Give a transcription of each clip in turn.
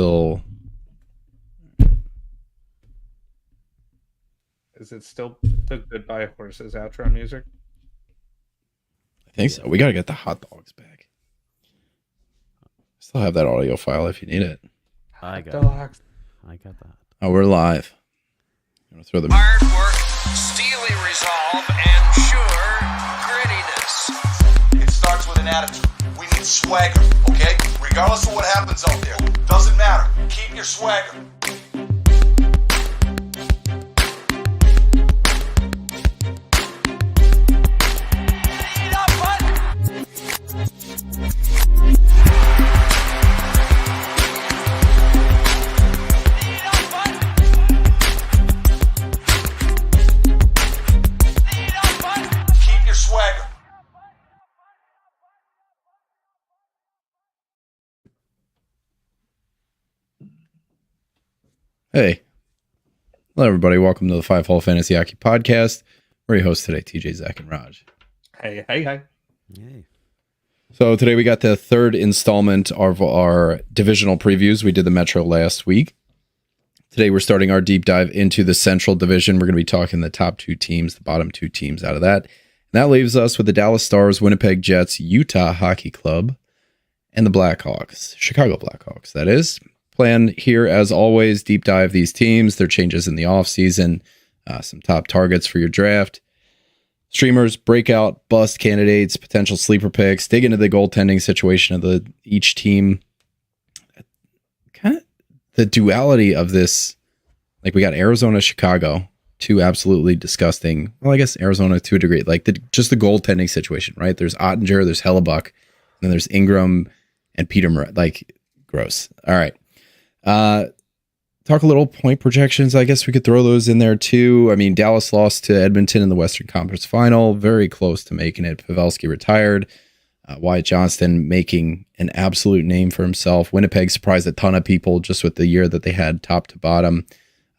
until... Is it still the Goodbye Horses outro music? I think so. We got to get the hot dogs back. Still have that audio file if you need it. I got that. Oh, we're live. I'm gonna throw the... Hard work, steely resolve, and sure grittiness. It starts with an attitude. We need swagger, okay? Regardless of what happens out there. Doesn't matter. Keep your swagger. Hey. Hello, everybody. Welcome to the Five Hole Fantasy Hockey Podcast. We're your hosts today, TJ, Zach, and Raj. Hey. Yay. So today we got the third installment of our divisional previews. We did the Metro last week. Today we're starting our deep dive into the Central Division. We're going to be talking the top two teams, the bottom two teams out of that. And that leaves us with the Dallas Stars, Winnipeg Jets, Utah Hockey Club, and the Blackhawks, Chicago Blackhawks, that is. Plan here, as always, deep dive these teams, their changes in the offseason, some top targets for your draft, streamers, breakout, bust candidates, potential sleeper picks, dig into the goaltending situation of each team. Kind of the duality of this, like we got Arizona, Chicago, two absolutely disgusting. Well, I guess Arizona to a degree, like just the goaltending situation, right? There's Ottinger, there's Hellebuck, and then there's Ingram and Peter, like gross. All right. Talk a little point projections. I guess we could throw those in there too. I mean, Dallas lost to Edmonton in the Western Conference Final, very close to making it. Pavelski retired. Wyatt Johnston making an absolute name for himself. Winnipeg surprised a ton of people just with the year that they had top to bottom.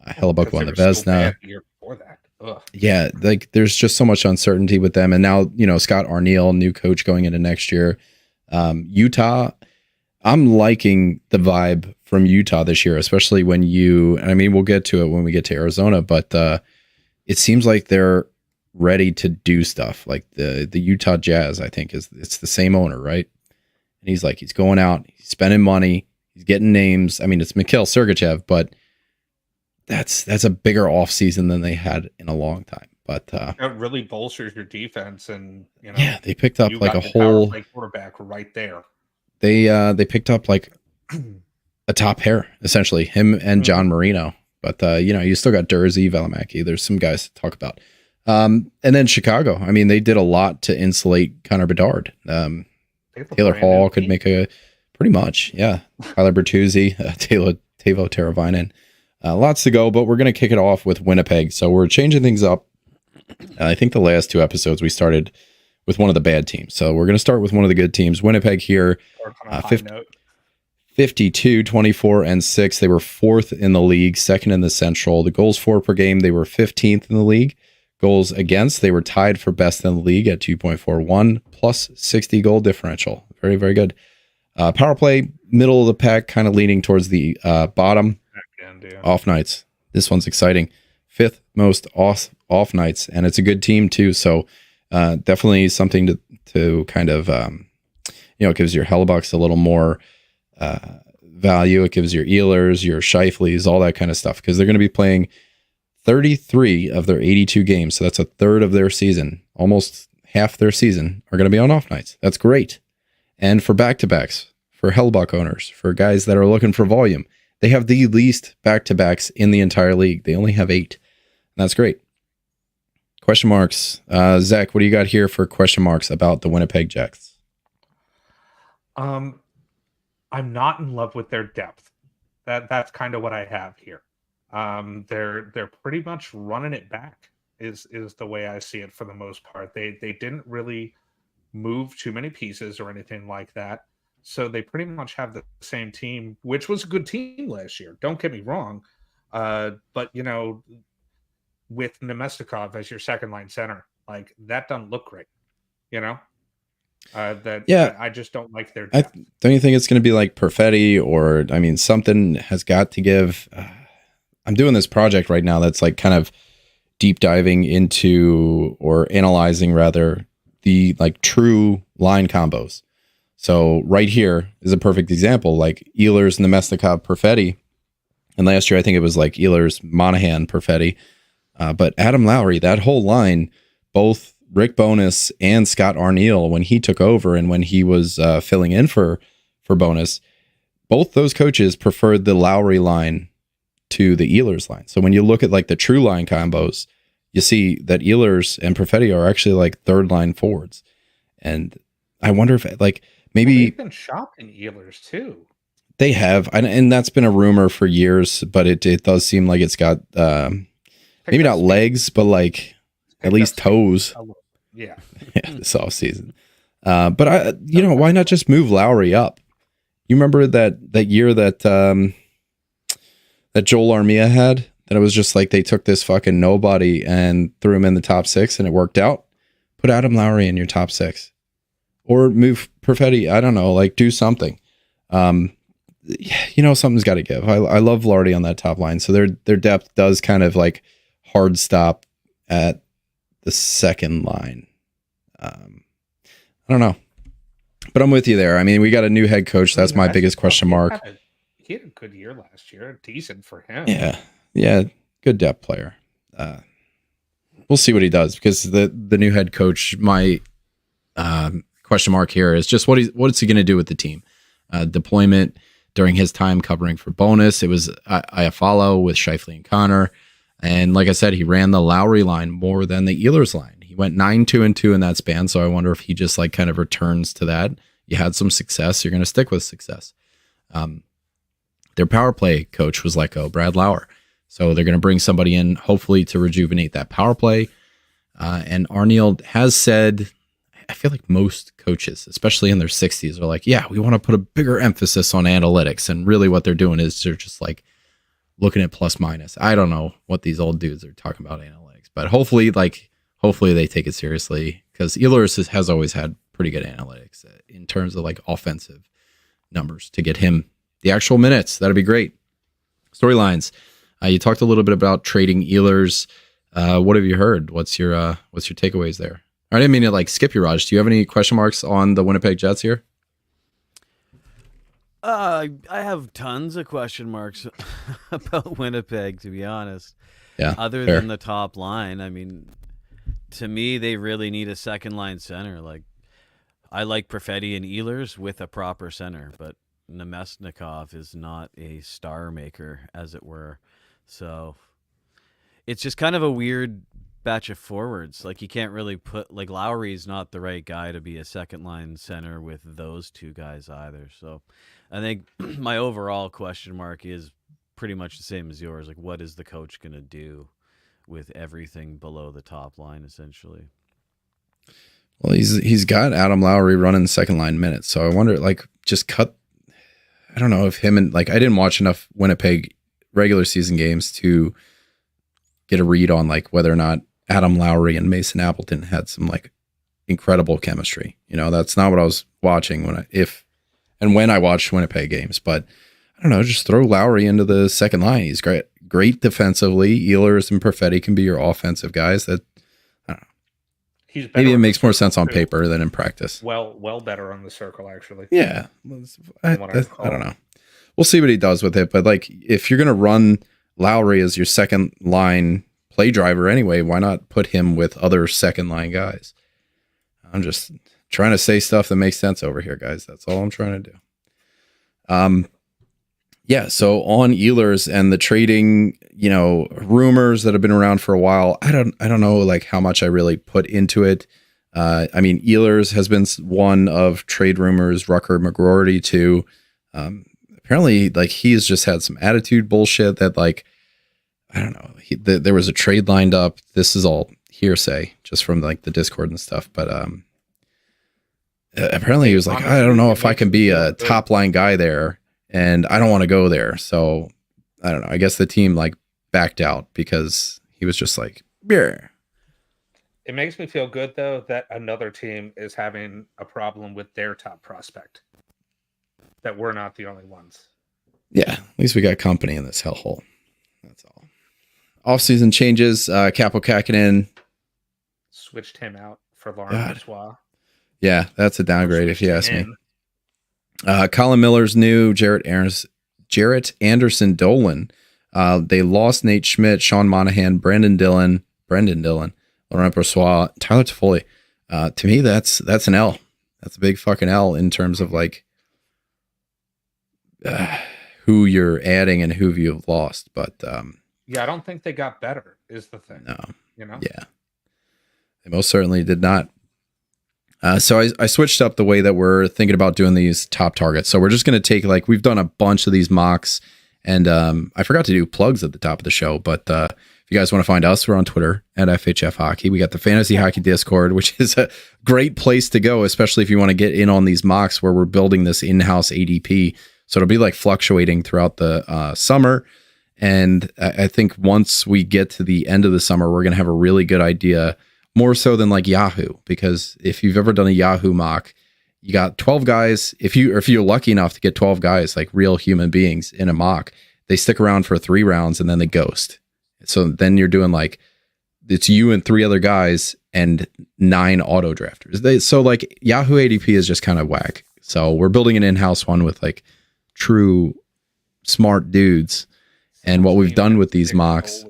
Hellebuck won the Vezina. Year before that. Ugh. Yeah, like there's just so much uncertainty with them. And now, Scott Arniel, new coach going into next year. Utah, I'm liking the vibe from Utah this year, especially when we'll get to it when we get to Arizona, but it seems like they're ready to do stuff. Like the Utah Jazz, I think it's the same owner, right? And he's going out, he's spending money, he's getting names. I mean, it's Mikhail Sergachev, but that's a bigger offseason than they had in a long time. But it really bolsters your defense, and they picked up like a whole quarterback right there. They picked up like a top pair, essentially, him and John Marino. But, you still got Dursey, Valimaki. There's some guys to talk about. And then Chicago. I mean, they did a lot to insulate Connor Bedard. Taylor Hall could make pretty much, yeah. Tyler Bertuzzi, Teuvo Teravainen. Lots to go, but we're going to kick it off with Winnipeg. So we're changing things up. I think the last two episodes we started with one of the bad teams. So we're going to start with one of the good teams. Winnipeg here, 52, 24, and 6. They were fourth in the league, second in the Central. The goals for per game, they were 15th in the league. Goals against, they were tied for best in the league at 2.41, plus 60 goal differential. Very, very good. Power play, middle of the pack, kind of leaning towards the bottom. Off nights. This one's exciting. Fifth most off nights, and it's a good team too. So definitely something to kind of, it gives your Hellebucks a little more value. It gives your Ehlers, your Scheifele's, all that kind of stuff, because they're going to be playing 33 of their 82 games. So that's a third of their season. Almost half their season are going to be on off nights. That's great. And for back-to-backs, for Hellebuck owners, for guys that are looking for volume, they have the least back-to-backs in the entire league. They only have 8. And that's great. Question marks. Zach, what do you got here for question marks about the Winnipeg Jets? I'm not in love with their depth. That's kind of what I have here. They're pretty much running it back is the way I see it for the most part. They didn't really move too many pieces or anything like that. So they pretty much have the same team, which was a good team last year. Don't get me wrong. But, with Nemestikov as your second line center, like that doesn't look great, I just don't like their depth. Don't you think it's going to be like Perfetti, or I mean, something has got to give. I'm doing this project right now that's like kind of deep diving into, or analyzing rather, the like true line combos. So right here is a perfect example, like Ehlers, Nemesnikov, Perfetti. And last year, I think it was like Ehlers, Monahan, Perfetti. But Adam Lowry, that whole line, both Rick Bowness and Scott Arniel, when he took over and when he was filling in for Bowness, both those coaches preferred the Lowry line to the Ehlers line. So when you look at like the true line combos, you see that Ehlers and Perfetti are actually like third line forwards. And I wonder if like maybe they've been shopping Ehlers too. They have, and that's been a rumor for years, but it does seem like it's got maybe not legs, but like at least toes. Yeah. This off season. But why not just move Lowry up? You remember that year that Joel Armia had, that it was just like they took this fucking nobody and threw him in the top 6 and it worked out. Put Adam Lowry in your top 6, or move Perfetti. I don't know, like do something. Something's got to give. I love Lardy on that top line. So their depth does kind of like hard stop at the second line. I don't know, but I'm with you there. I mean, we got a new head coach. That's my biggest question mark. He had a good year last year. Decent for him. Yeah. Good depth player. We'll see what he does, because the new head coach, my question mark here is just what's he going to do with the team? Deployment during his time covering for Bonus, it was Iafallo with Scheifele and Connor. And like I said, he ran the Lowry line more than the Ehlers line. He went 9-2-2 in that span. So I wonder if he just like kind of returns to that. You had some success, you're going to stick with success. Their power play coach was let go, Brad Lauer. So they're going to bring somebody in, hopefully to rejuvenate that power play. And Arniel has said, I feel like most coaches, especially in their 60s, are like, yeah, we want to put a bigger emphasis on analytics. And really what they're doing is they're just like looking at plus minus. I don't know what these old dudes are talking about analytics, but hopefully they take it seriously, because Ehlers has always had pretty good analytics in terms of like offensive numbers to get him the actual minutes. That'd be great. Storylines. You talked a little bit about trading Ehlers. What have you heard? What's your takeaways there? I didn't mean to like skip you, Raj. Do you have any question marks on the Winnipeg Jets here? I have tons of question marks about Winnipeg, to be honest. Yeah. Other than the top line, I mean, to me, they really need a second line center. Like, I like Perfetti and Ehlers with a proper center, but Nemesnikov is not a star maker, as it were. So it's just kind of a weird batch of forwards. Like, you can't really put, like, Lowry's not the right guy to be a second line center with those two guys either. So I think my overall question mark is pretty much the same as yours. Like, what is the coach going to do with everything below the top line, essentially? Well, he's got Adam Lowry running second line minutes. So I wonder, like, just cut. I don't know if him and, like, I didn't watch enough Winnipeg regular season games to get a read on like whether or not Adam Lowry and Mason Appleton had some like incredible chemistry. That's not what I was watching when I watched Winnipeg games. But I don't know, just throw Lowry into the second line. He's great defensively. Ehlers and Perfetti can be your offensive guys. That, I don't know. Maybe it makes more sense on paper than in practice. Well better on the circle, actually. Yeah. I don't know. We'll see what he does with it. But like, if you're going to run Lowry as your second line play driver anyway, why not put him with other second line guys? I'm just trying to say stuff that makes sense over here, guys. That's all I'm trying to do. Yeah. So on Ehlers and the trading, rumors that have been around for a while, I don't know like how much I really put into it. I mean, Ehlers has been one of trade rumors, Rucker McGroarty too. Apparently, like, he's just had some attitude bullshit that, like, I don't know. There was a trade lined up. This is all hearsay, just from like the Discord and stuff. But apparently, he was like, I don't know if I can be a top line guy there, and I don't want to go there. So I don't know. I guess the team like backed out because he was just like, yeah. It makes me feel good though that another team is having a problem with their top prospect. That we're not the only ones. Yeah, at least we got company in this hellhole. That's all. Off-season changes. Capo Kakinen. Switched him out for Laurent Brossoit. Yeah, that's a downgrade if you ask me. Colin Miller's new. Jarrett Anderson Dolan. They lost Nate Schmidt, Sean Monahan, Brendan Dillon, Laurent Brossoit, Tyler Toffoli. To me, that's an L. That's a big fucking L in terms of like who you're adding and who you've lost. But yeah, I don't think they got better. Is the thing? No, Yeah, they most certainly did not. So I switched up the way that we're thinking about doing these top targets. So we're just going to take, like, we've done a bunch of these mocks, and I forgot to do plugs at the top of the show, but if you guys want to find us, we're on Twitter at FHF Hockey. We got the Fantasy Hockey Discord, which is a great place to go, especially if you want to get in on these mocks where we're building this in-house ADP. So it'll be like fluctuating throughout the summer. And I think once we get to the end of the summer, we're going to have a really good idea, more so than like Yahoo, because if you've ever done a Yahoo mock, you got 12 guys. If you're lucky enough to get 12 guys, like real human beings in a mock, they stick around for 3 rounds and then they ghost. So then you're doing like, it's you and 3 other guys and 9 auto drafters. So like Yahoo ADP is just kind of whack. So we're building an in-house one with like true smart dudes. And what we've done with these mocks.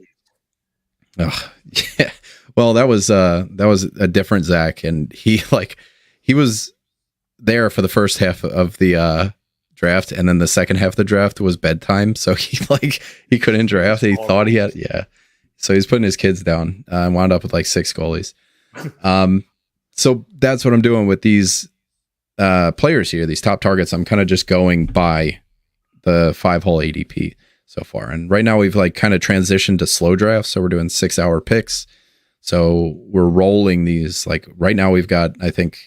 Oh, yeah. Well, that was a different Zach, and he was there for the first half of the draft, and then the second half of the draft was bedtime, so he couldn't draft. He thought he had so he's putting his kids down and wound up with like 6 goalies. So that's what I'm doing with these players here, these top targets. I'm kind of just going by the 5-hole ADP so far, and right now we've like kind of transitioned to slow drafts, so we're doing 6-hour picks. So we're rolling these, like right now we've got, I think,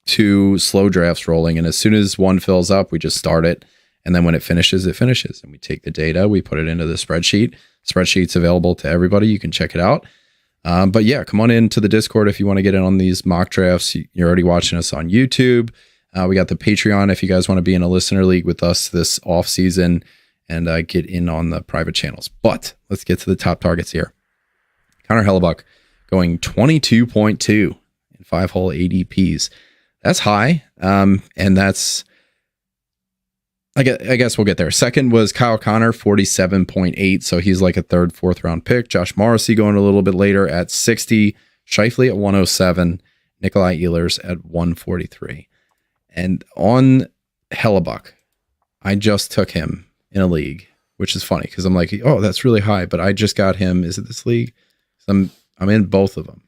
2 slow drafts rolling. And as soon as one fills up, we just start it. And then when it finishes, it finishes. And we take the data, we put it into the spreadsheet. Spreadsheet's available to everybody. You can check it out. But yeah, come on into the Discord if you want to get in on these mock drafts. You're already watching us on YouTube. We got the Patreon if you guys want to be in a listener league with us this off season and get in on the private channels. But let's get to the top targets here. Connor Hellebuck going 22.2 in 5-hole ADPs. That's high. And that's, I guess we'll get there. Second was Kyle Connor, 47.8. So he's like a 3rd, 4th round pick. Josh Morrissey going a little bit later at 60. Scheifele at 107. Nikolai Ehlers at 143. And on Hellebuck, I just took him in a league, which is funny because I'm like, oh, that's really high. But I just got him. Is it this league? I'm in both of them.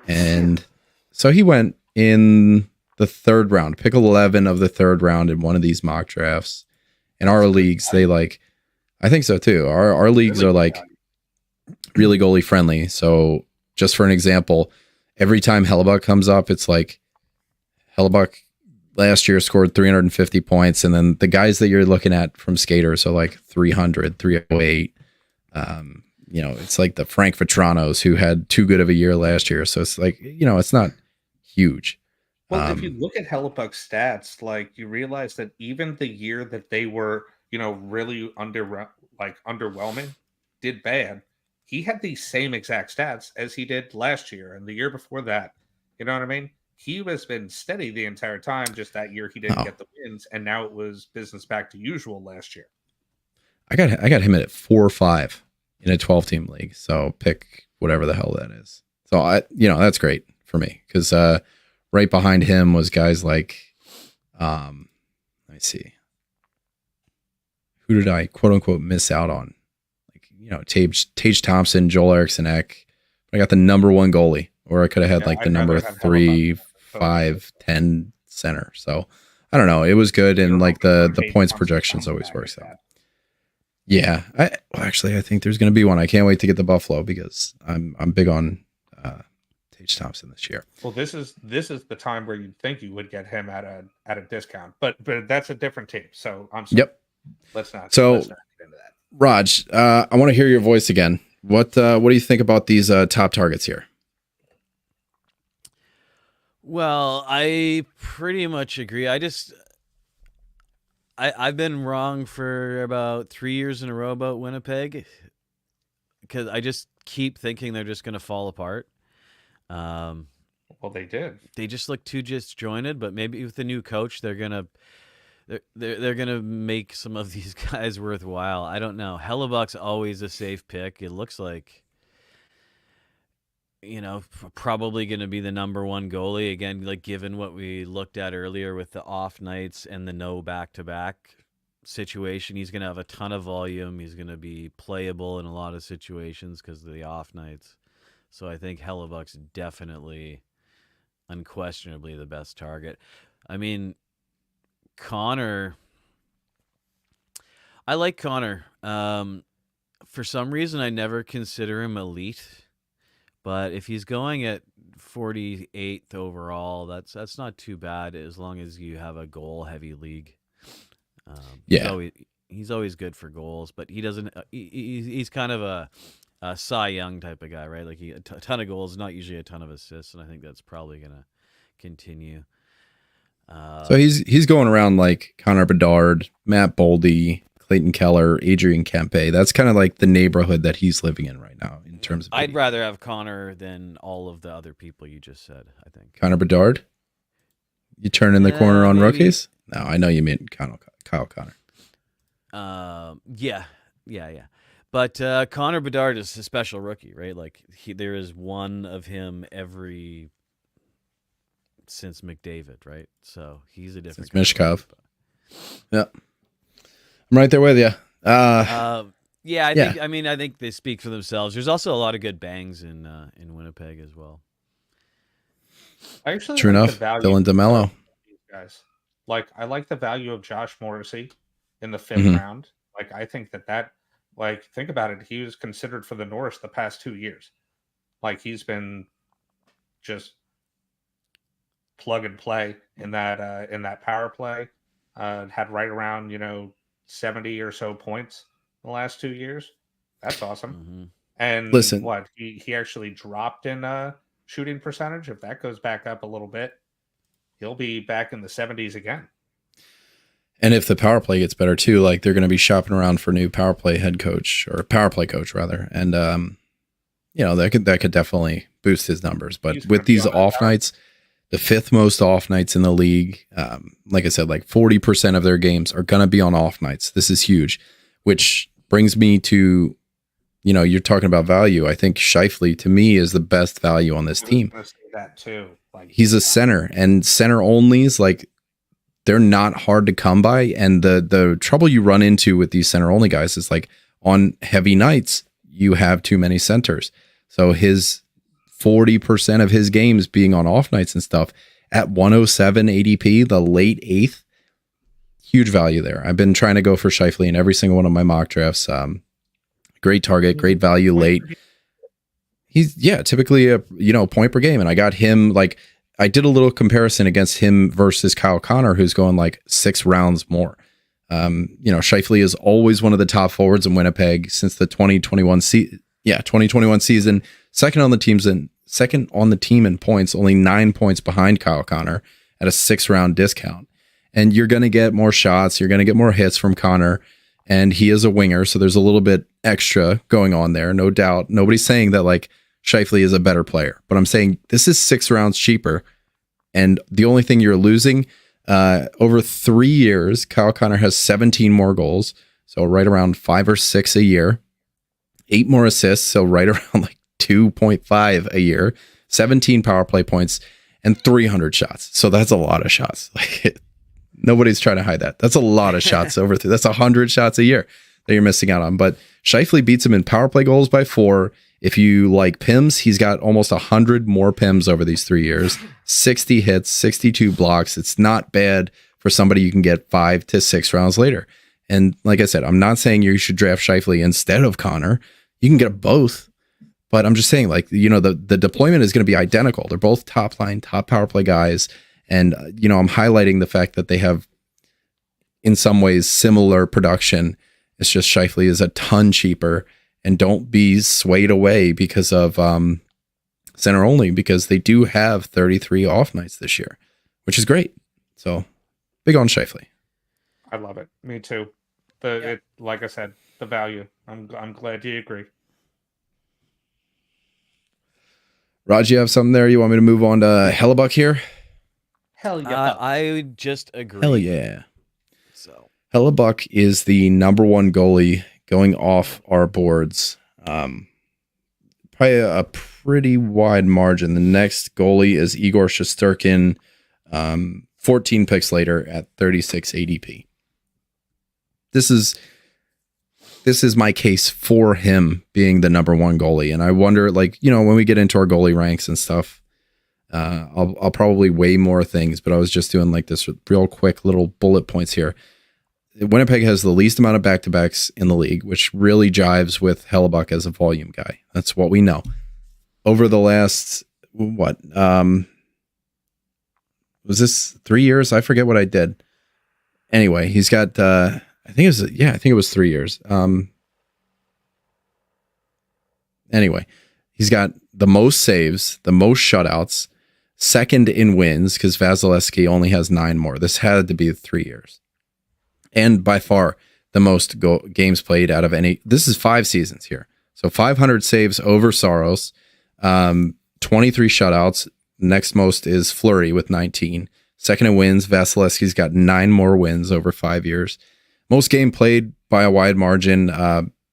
And so he went in the 3rd round, pick 11 of the 3rd round in one of these mock drafts. In our leagues, they like, I think so too. Our leagues are like really goalie friendly. So just for an example, every time Hellebuck comes up, it's like Hellebuck last year scored 350 points. And then the guys that you're looking at from skaters are like 300, 308. It's like the Frank Vetranos who had too good of a year last year. So it's like, it's not huge. Well, if you look at Hellebuck's stats, like you realize that even the year that they were, really underwhelming, did bad, he had the same exact stats as he did last year and the year before that. You know what I mean? He has been steady the entire time. Just that year he didn't get the wins, and now it was business back to usual last year. I got him at 4 or 5 in a 12-team league. So pick whatever the hell that is. So that's great for me because right behind him was guys like, let me see, who did I quote unquote miss out on? Like, Tage Thompson, Joel Eriksson Ek. I got the number 1 goalie, or I could have had the number 3, 5, 10 center. So I don't know. It was good. And like the points projections always works out. Yeah, I think there's going to be one. I can't wait to get the Buffalo because I'm big on Tage Thompson this year. Well, this is the time where you'd think you would get him at a discount, but that's a different team. So I'm sorry. Yep. Let's not get into that. Raj, I want to hear your voice again. What do you think about these top targets here? Well, I pretty much agree. I've been wrong for about 3 years in a row about Winnipeg because I just keep thinking they're just going to fall apart. Well, they did. They just look too disjointed, but maybe with the new coach, they're gonna make some of these guys worthwhile. I don't know. Hellebuck's always a safe pick. It looks like, probably going to be the number one goalie again. Like given what we looked at earlier with the off nights and the no back-to-back situation, he's going to have a ton of volume. He's going to be playable in a lot of situations because of the off nights. So I think Hellebuck's definitely, unquestionably the best target. I mean, Connor, I like Connor. For some reason, I never consider him elite, but if he's going at 48th overall, that's not too bad as long as you have a goal-heavy league. He's always good for goals, but he doesn't. He's kind of a Cy Young type of guy, right? Like a ton of goals, not usually a ton of assists, and I think that's probably gonna continue. So he's going around like Connor Bedard, Matt Boldy, Clayton Keller, Adrian Kempe. That's kind of like the neighborhood that he's living in right now in terms of. I'd rather have Connor than all of the other people you just said, I think. Connor Bedard? You turn in the corner on maybe. rookies? No, I know you meant Kyle Connor. Yeah. But Connor Bedard is a special rookie, right? Like there is one of him since McDavid, right? So he's a different. Since Mishkov. Yeah, I'm right there with you. I think they speak for themselves. There's also a lot of good bangs in Winnipeg as well. I actually True like enough. the value Dylan DeMello. of these guys. Like I like the value of Josh Morrissey in the 5th round. Like I think that think about it. He was considered for the Norris the past 2 years. Like he's been just plug and play in that power play. Had right around 70 or so points in the last 2 years. That's awesome. Mm-hmm. And listen, he actually dropped in shooting percentage. If that goes back up a little bit, he'll be back in the 70s again. And if the power play gets better too, like they're going to be shopping around for new power play head coach or power play coach rather, and that could definitely boost his numbers. But with these off nights, the 5th most off nights in the league, like I said, like 40% of their games are going to be on off nights. This is huge, which brings me to, you're talking about value. I think Scheifele to me is the best value on this team. I was gonna say that too. Like he's a center, and center onlys, like they're not hard to come by. And the trouble you run into with these center only guys is like on heavy nights, you have too many centers. So his 40% of his games being on off nights and stuff at 107 ADP, the late 8th, huge value there. I've been trying to go for Scheifele in every single one of my mock drafts. Great target, great value late. He's typically a point per game, and I got him like I did a little comparison against him versus Kyle Connor, who's going like 6 rounds more. Scheifele is always one of the top forwards in Winnipeg since the 2021 season. Second on the team in points, only 9 points behind Kyle Connor at a 6-round discount. And you're going to get more shots. You're going to get more hits from Connor. And he is a winger, so there's a little bit extra going on there, no doubt. Nobody's saying that like Scheifele is a better player, but I'm saying this is 6 rounds cheaper. And the only thing you're losing over 3 years, Kyle Connor has 17 more goals, so right around 5 or 6 a year, 8 more assists, so right around like 2.5 a year, 17 power play points, and 300 shots. So that's a lot of shots. Like nobody's trying to hide that. That's a lot of shots over through. That's 100 shots a year that you're missing out on. But Scheifele beats him in power play goals by 4. If you like PIMs, he's got almost 100 more PIMs over these 3 years, 60 hits, 62 blocks. It's not bad for somebody you can get 5 to 6 rounds later. And like I said, I'm not saying you should draft Scheifele instead of Connor. You can get both. But I'm just saying, like, the deployment is going to be identical. They're both top line, top power play guys. And, I'm highlighting the fact that they have, in some ways, similar production. It's just Scheifele is a ton cheaper, and don't be swayed away because of center only because they do have 33 off nights this year, which is great. So big on Scheifele. I love it. Me too. Like I said, the value. I'm glad you agree. Raj, you have something there? You want me to move on to Hellebuck here? Hell yeah. I would just agree. Hell yeah. So Hellebuck is the number one goalie going off our boards. Probably a pretty wide margin. The next goalie is Igor Shesterkin, 14 picks later at 36 ADP. This is my case for him being the number one goalie. And I wonder, like, when we get into our goalie ranks and stuff, I'll probably weigh more things, but I was just doing like this real quick little bullet points here. Winnipeg has the least amount of back-to-backs in the league, which really jives with Hellebuck as a volume guy. That's what we know. Over the last, was this 3 years? I forget what I did. Anyway, he's got, I think it was 3 years. Anyway, he's got the most saves, the most shutouts, second in wins, because Vasilevsky only has 9 more. This had to be 3 years. And by far the most games played out of any. This is 5 seasons here. So 500 saves over Saros, 23 shutouts. Next most is Fleury with 19. Second in wins, Vasilevsky's got 9 more wins over 5 years. Most game played by a wide margin,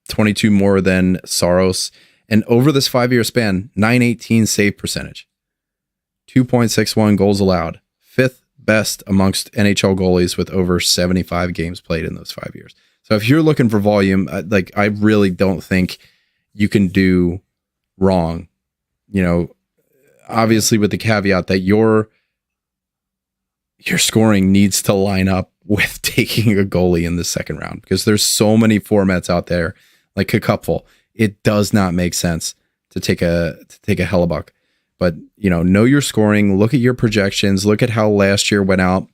22 more than Saros. And over this 5-year span, 918 save percentage, 2.61 goals allowed, 5th best amongst NHL goalies with over 75 games played in those 5 years. So if you're looking for volume, I really don't think you can do wrong. Obviously with the caveat that your scoring needs to line up with taking a goalie in the second round, because there's so many formats out there like a couple. It does not make sense to take a Hellebuck. But, know your scoring, look at your projections, look at how last year went out.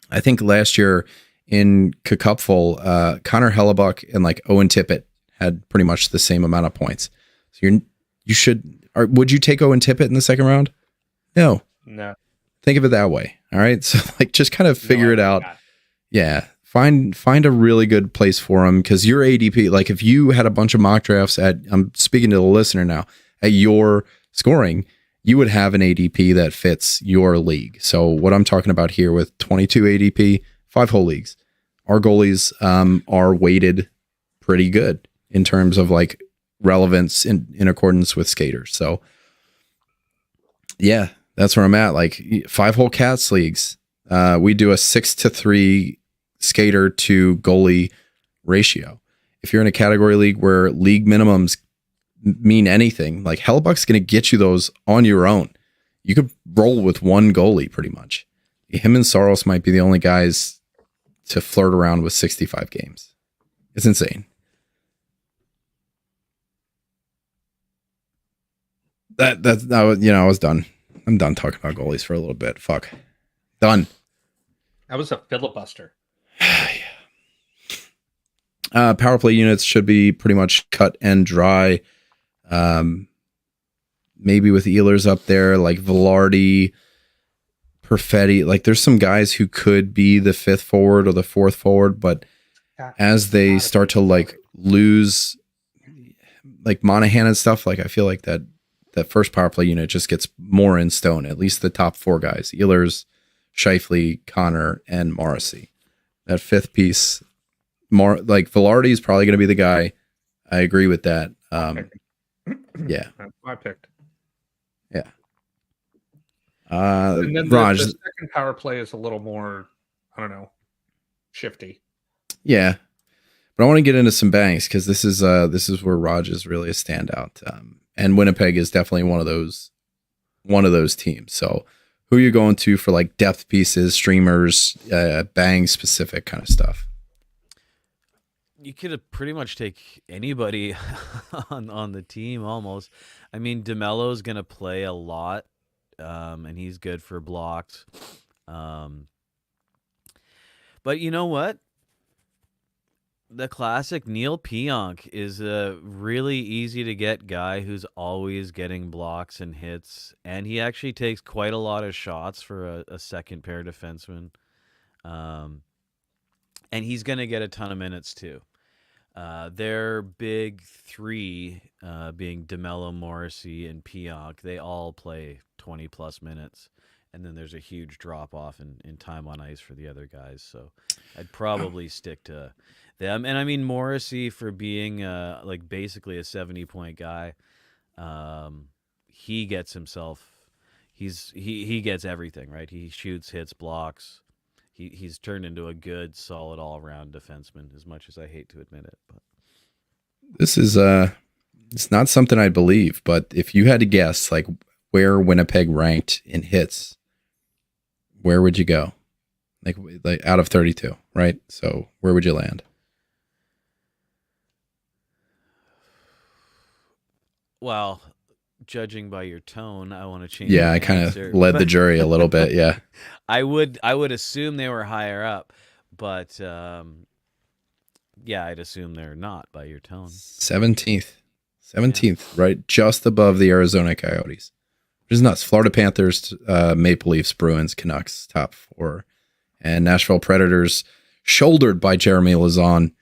I think last year in Cupful, Connor Hellebuck and like Owen Tippett had pretty much the same amount of points. So would you take Owen Tippett in the second round? No. Think of it that way. All right. So just kind of figure it out. Yeah. Find a really good place for him, because your ADP, like if you had a bunch of mock drafts I'm speaking to the listener now, at your scoring, you would have an ADP that fits your league. So what I'm talking about here with 22 ADP, 5 whole leagues, our goalies are weighted pretty good in terms of like relevance in accordance with skaters. So yeah, that's where I'm at. Like 5 whole Cats leagues, we do a 6-to-3 skater to goalie ratio. If you're in a category league where league minimums mean anything, like Hellebuck's going to get you those on your own. You could roll with one goalie pretty much. Him and Saros might be the only guys to flirt around with 65 games. It's insane. I was done. I'm done talking about goalies for a little bit. Fuck. Done. That was a filibuster. Power play units should be pretty much cut and dry. Maybe with Ehlers up there, like Velarde, Perfetti. Like there's some guys who could be the 5th forward or the 4th forward, but as they start to like lose like Monahan and stuff, like I feel like that first power play unit just gets more in stone. At least the top 4 guys: Ehlers, Scheifele, Connor, and Morrissey. That 5th piece, more like Velarde is probably going to be the guy. I agree with that. Yeah, that's my pick. Yeah. And then Raj, the second power play is a little more, I don't know, shifty. Yeah, but I want to get into some banks, because this is where Raj is really a standout, and Winnipeg is definitely one of those teams. So, who are you going to for like depth pieces, streamers, bang specific kind of stuff? You could pretty much take anybody on the team almost. I mean, DeMello's going to play a lot, and he's good for blocks. But you know what? The classic Neil Pionk is a really easy to get guy who's always getting blocks and hits, and he actually takes quite a lot of shots for a second pair defenseman. And he's going to get a ton of minutes too. Their big three, being DeMello, Morrissey, and Pionk, they all play 20 plus minutes. And then there's a huge drop off in time on ice for the other guys. So I'd probably stick to them. And I mean, Morrissey, for being like basically a 70-point guy, he gets himself, he gets everything, right? He shoots, hits, blocks. He's turned into a good, solid all-around defenseman, as much as I hate to admit it. But This is it's not something I believe, but if you had to guess like where Winnipeg ranked in hits, where would you go? Like out of 32, right? So where would you land? well, judging by your tone, I want to change. Yeah, my I kind answer, of led the but jury a little bit. Yeah. I would assume they were higher up, but yeah, I'd assume they're not by your tone. 17th, right? Just above the Arizona Coyotes. Which is nuts. Florida Panthers, Maple Leafs, Bruins, Canucks, top four. And Nashville Predators, shouldered by Jeremy Lauzon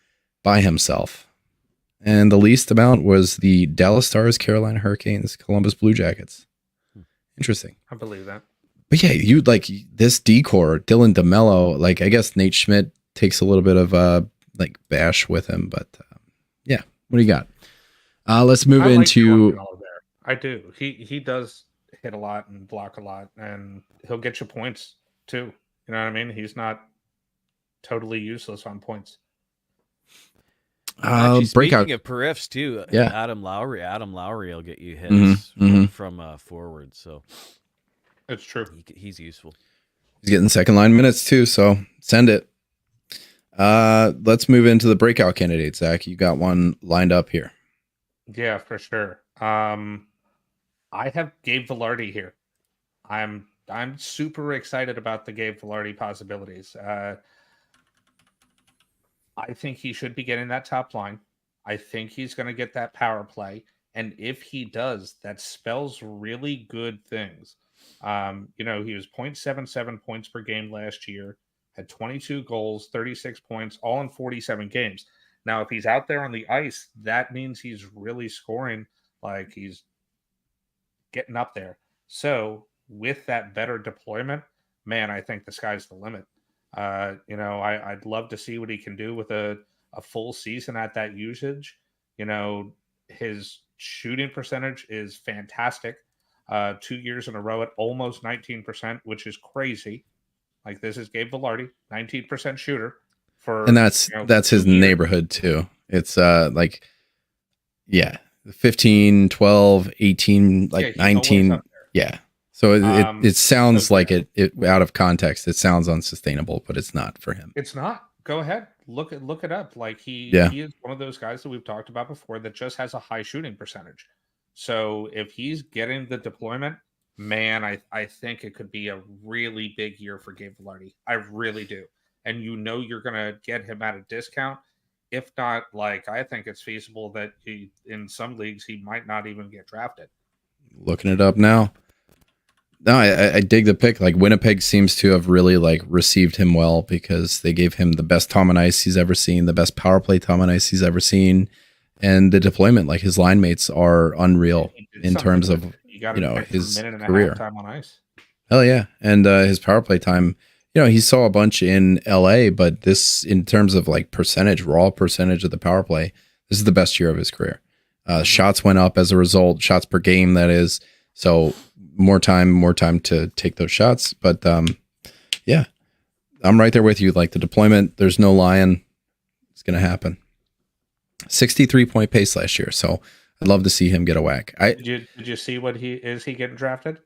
by himself. And the least amount was the Dallas Stars, Carolina Hurricanes, Columbus Blue Jackets. Interesting. I believe that. But yeah, you like this decor, Dylan DeMello, like I guess Nate Schmidt takes a little bit of like bash with him, but yeah, what do you got? Let's move I like into Dylan DeMello there. I do. He does hit a lot and block a lot, and he'll get you points too. You know what I mean? He's not totally useless on points. Actually, breakout. speaking of periffs too, Yeah. Adam Lowry will get you hits from forward, so It's true. he's useful. He's getting second line minutes too, so send it. Let's move into the breakout candidate, Zach. You got one lined up here. Yeah, for sure. I have Gabe Vilardi here. I'm super excited about the Gabe Vilardi possibilities. I think he should be getting that top line. I think he's going to get that power play. And if he does, that spells really good things. He was 0.77 points per game last year, had 22 goals, 36 points, all in 47 games. Now, if he's out there on the ice, that means he's really scoring, like he's getting up there. So with that better deployment, man, I think the sky's the limit. I'd love to see what he can do with a full season at that usage. His shooting percentage is fantastic. 2 years in a row at almost 19%, which is crazy. Like, this is Gabe Vilardi, 19% shooter And that's his neighborhood too. It's 15, 12, 18, like 19. Yeah. So it sounds like it out of context. It sounds unsustainable, but it's not for him. It's not. Go ahead. Look it up. Like he is one of those guys that we've talked about before that just has a high shooting percentage. So if he's getting the deployment, man, I think it could be a really big year for Gabe Vilardi. I really do. And you're going to get him at a discount. If not, like, I think it's feasible that in some leagues he might not even get drafted. Looking it up now. No, I dig the pick. Like, Winnipeg seems to have really like received him well because they gave him the best time on ice he's ever seen, the best power play time on ice he's ever seen, and the deployment. Like, his line mates are unreal in terms of his career. Time on ice. Hell yeah, and his power play time. He saw a bunch in LA, but this, in terms of like raw percentage of the power play, this is the best year of his career. Shots went up as a result, shots per game, that is. So more time to take those shots. But yeah, I'm right there with you. Like, the deployment, there's no lying. It's going to happen. 63-point pace last year. So I'd love to see him get a whack. Did you see what he getting drafted?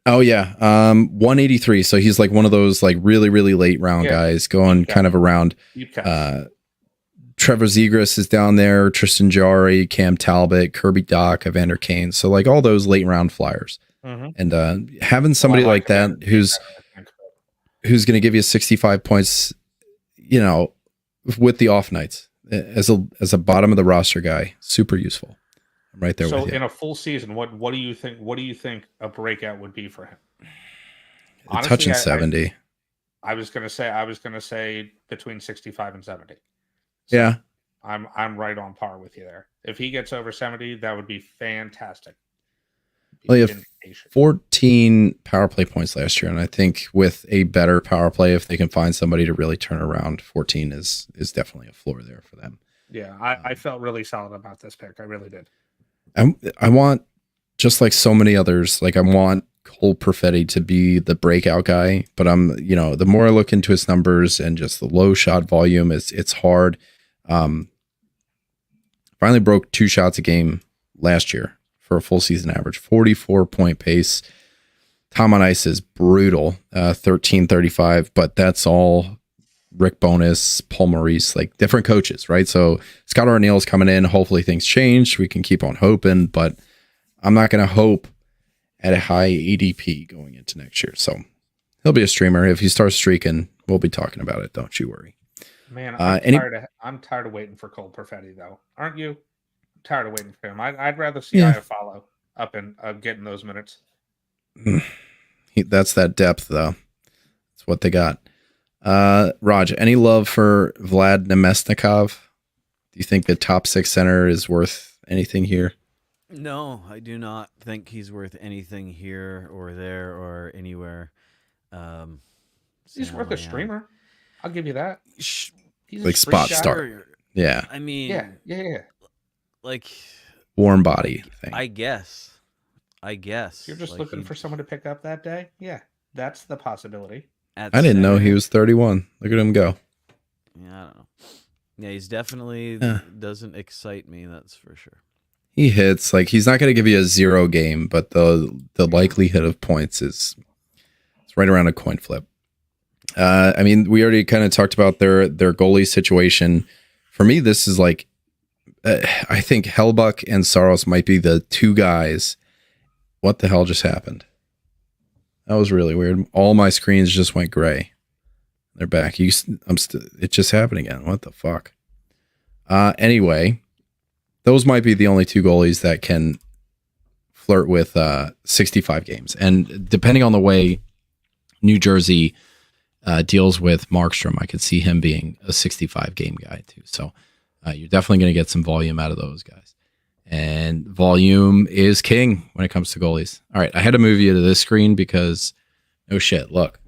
Oh yeah. 183. So he's like one of those like really, really late round guys going kind of around. Trevor Zegras is down there, Tristan Jarry, Cam Talbot, Kirby Doc, Evander Kane. So like all those late round flyers. And having somebody like that who's going to give you 65 points, with the off nights as a bottom of the roster guy, super useful. I'm right there So with you. in a full season, what do you think? What do you think a breakout would be for him? Honestly, Touching 70. I was gonna say between 65 and 70. So Yeah. I'm right on par with you there. If he gets over 70, that would be fantastic. Well, you have 14 power play points last year, and I think with a better power play, if they can find somebody to really turn around, 14 is definitely a floor there for them. Yeah, I felt really solid about this pick. I really did. I want, just like so many others, like I want Cole Perfetti to be the breakout guy, but the more I look into his numbers and just the low shot volume, it's hard. Finally broke 2 shots a game last year for a full season average, 44-point pace. Time on ice is brutal, 13.35, but that's all Rick Bowness, Paul Maurice, like different coaches, right? So Scott Arniel's coming in. Hopefully things change. We can keep on hoping, but I'm not going to hope at a high ADP going into next year. So he'll be a streamer. If he starts streaking, we'll be talking about it. Don't you worry. Man, I'm tired of waiting for Cole Perfetti, though. Aren't you? I'm tired of waiting for him. I'd rather see Iafallo up and getting those minutes. That's that depth, though. That's what they got. Raj, any love for Vlad Nemesnikov? Do you think the top 6 center is worth anything here? No, I do not think he's worth anything here or there or anywhere. He's worth a streamer. I'll give you that. He's like spot start. Yeah. I mean, yeah. Like warm body thing. I guess. You're just looking for someone to pick up that day? Yeah, that's the possibility. I didn't know he was 31. Look at him go. Yeah, I don't know. Yeah, he's definitely doesn't excite me, that's for sure. He hits, like he's not going to give you a 0 game, but the likelihood of points it's right around a coin flip. I mean, we already kind of talked about their goalie situation. For me, this is like, I think Hellbuck and Saros might be the 2 guys. What the hell just happened? That was really weird. All my screens just went gray. They're back. It just happened again. What the fuck? Anyway, those might be the only 2 goalies that can flirt with 65 games. And depending on the way New Jersey deals with Markstrom, I could see him being a 65 game guy too. So you're definitely going to get some volume out of those guys. And volume is king when it comes to goalies. All right, I had to move you to this screen because no shit, look.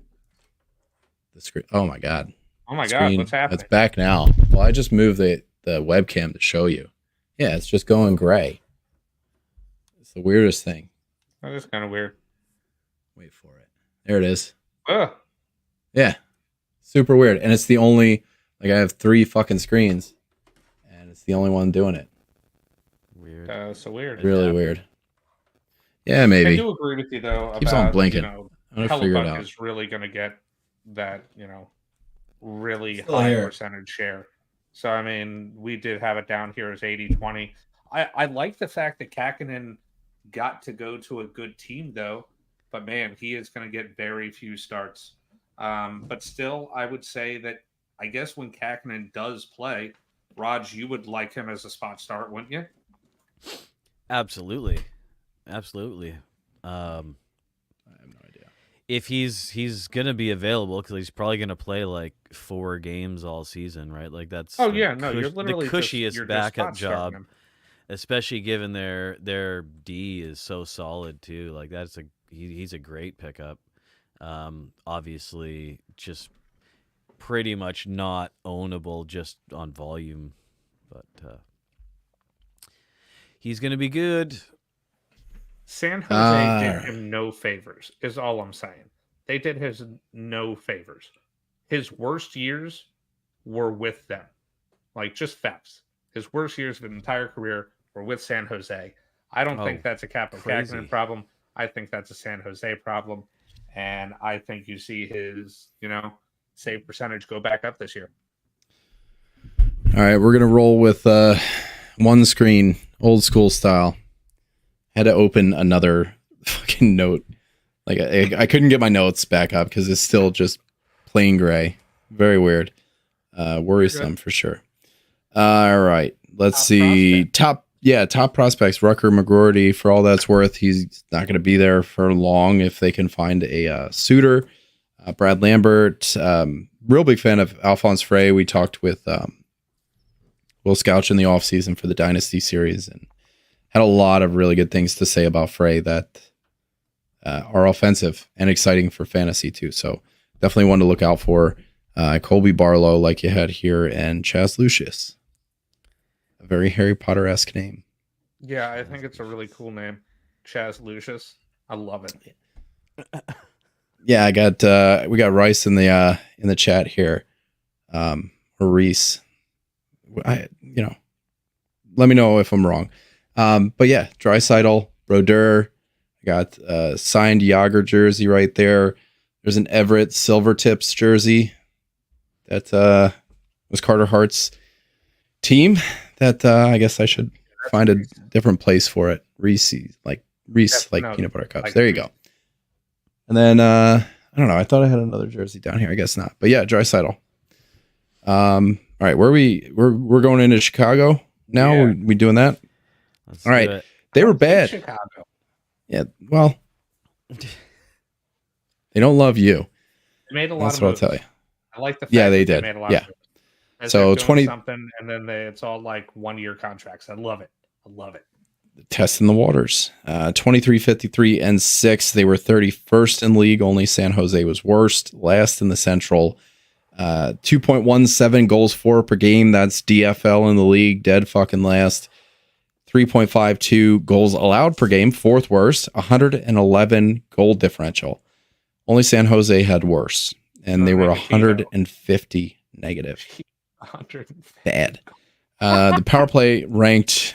The screen. Oh my god. Oh my god, what's happening? It's back now. Well, I just moved the webcam to show you. Yeah, it's just going gray. It's the weirdest thing. That is kind of weird. Wait for it. There it is. Ugh. Yeah. Super weird. And it's the only, like, I have 3 fucking screens and it's the only one doing it. Weird. So weird. Really weird. Yeah, maybe. I do agree with you though. Keeps on blinking. I'm gonna figure it out. Hellbuck is really going to get that, really Still high here. percentage share. So I mean, we did have it down here as 80-20. I like the fact that Kakkonen got to go to a good team though, but man, he is going to get very few starts. But still, I would say that I guess when Kakkonen does play, Raj, you would like him as a spot start, wouldn't you? Absolutely. I have no idea. If he's gonna be available, because he's probably gonna play like 4 games all season, right? Like that's you're literally the cushiest you're backup just spot job, starting him. especially given their D is so solid too. Like he's a great pickup. Obviously, just pretty much not ownable just on volume, but he's gonna be good. San Jose did him no favors, is all I'm saying. They did his no favors. His worst years were with them. Like, just facts. His worst years of his entire career were with San Jose. I don't think that's a Capo Kakkonen problem. I think that's a San Jose problem. And I think you see his, save percentage go back up this year. All right, we're going to roll with one screen, old school style. Had to open another fucking note. Like I couldn't get my notes back up because it's still just plain gray. Very weird. worrisome for sure. All right, let's Top see. prospect. Top prospects. Rucker McGroarty, for all that's worth, he's not going to be there for long if they can find a suitor. Brad Lambert, real big fan of Alphonse Frey. We talked with Will Scouch in the offseason for the Dynasty series and had a lot of really good things to say about Frey that are offensive and exciting for fantasy too. So definitely one to look out for. Colby Barlow, like you had here, and Chaz Lucius. A very Harry Potter-esque name. Yeah, I think it's a really cool name. Chaz Lucius. I love it. Yeah, we got Rice in the chat here. Or Reese. Let me know if I'm wrong. But yeah, Draisaitl, Brodeur. I got signed Yager jersey right there. There's an Everett Silvertips jersey that was Carter Hart's team. That I guess I should find a different place for it. Reese peanut butter cups. There you go. And then I don't know. I thought I had another jersey down here. I guess not. But yeah, Draisaitl. All right, we're going into Chicago now. Yeah. We doing that? Let's All do right. it. They were bad. Chicago. Yeah. Well, they don't love you. They made a lot That's of what moves. I'll tell you. I like the fact Yeah, they that did. made a lot Yeah. of moves. As So they're doing 20 something, and then it's all like 1-year contracts. I love it. testing the waters. 23, 53, and 6. They were 31st in league. Only San Jose was worst. Last in the Central. 2.17 goals for per game. That's DFL in the league. Dead fucking last. 3.52 goals allowed per game. Fourth worst. 111 goal differential. Only San Jose had worse. And they were 150 negative. 150. Bad. The power play ranked,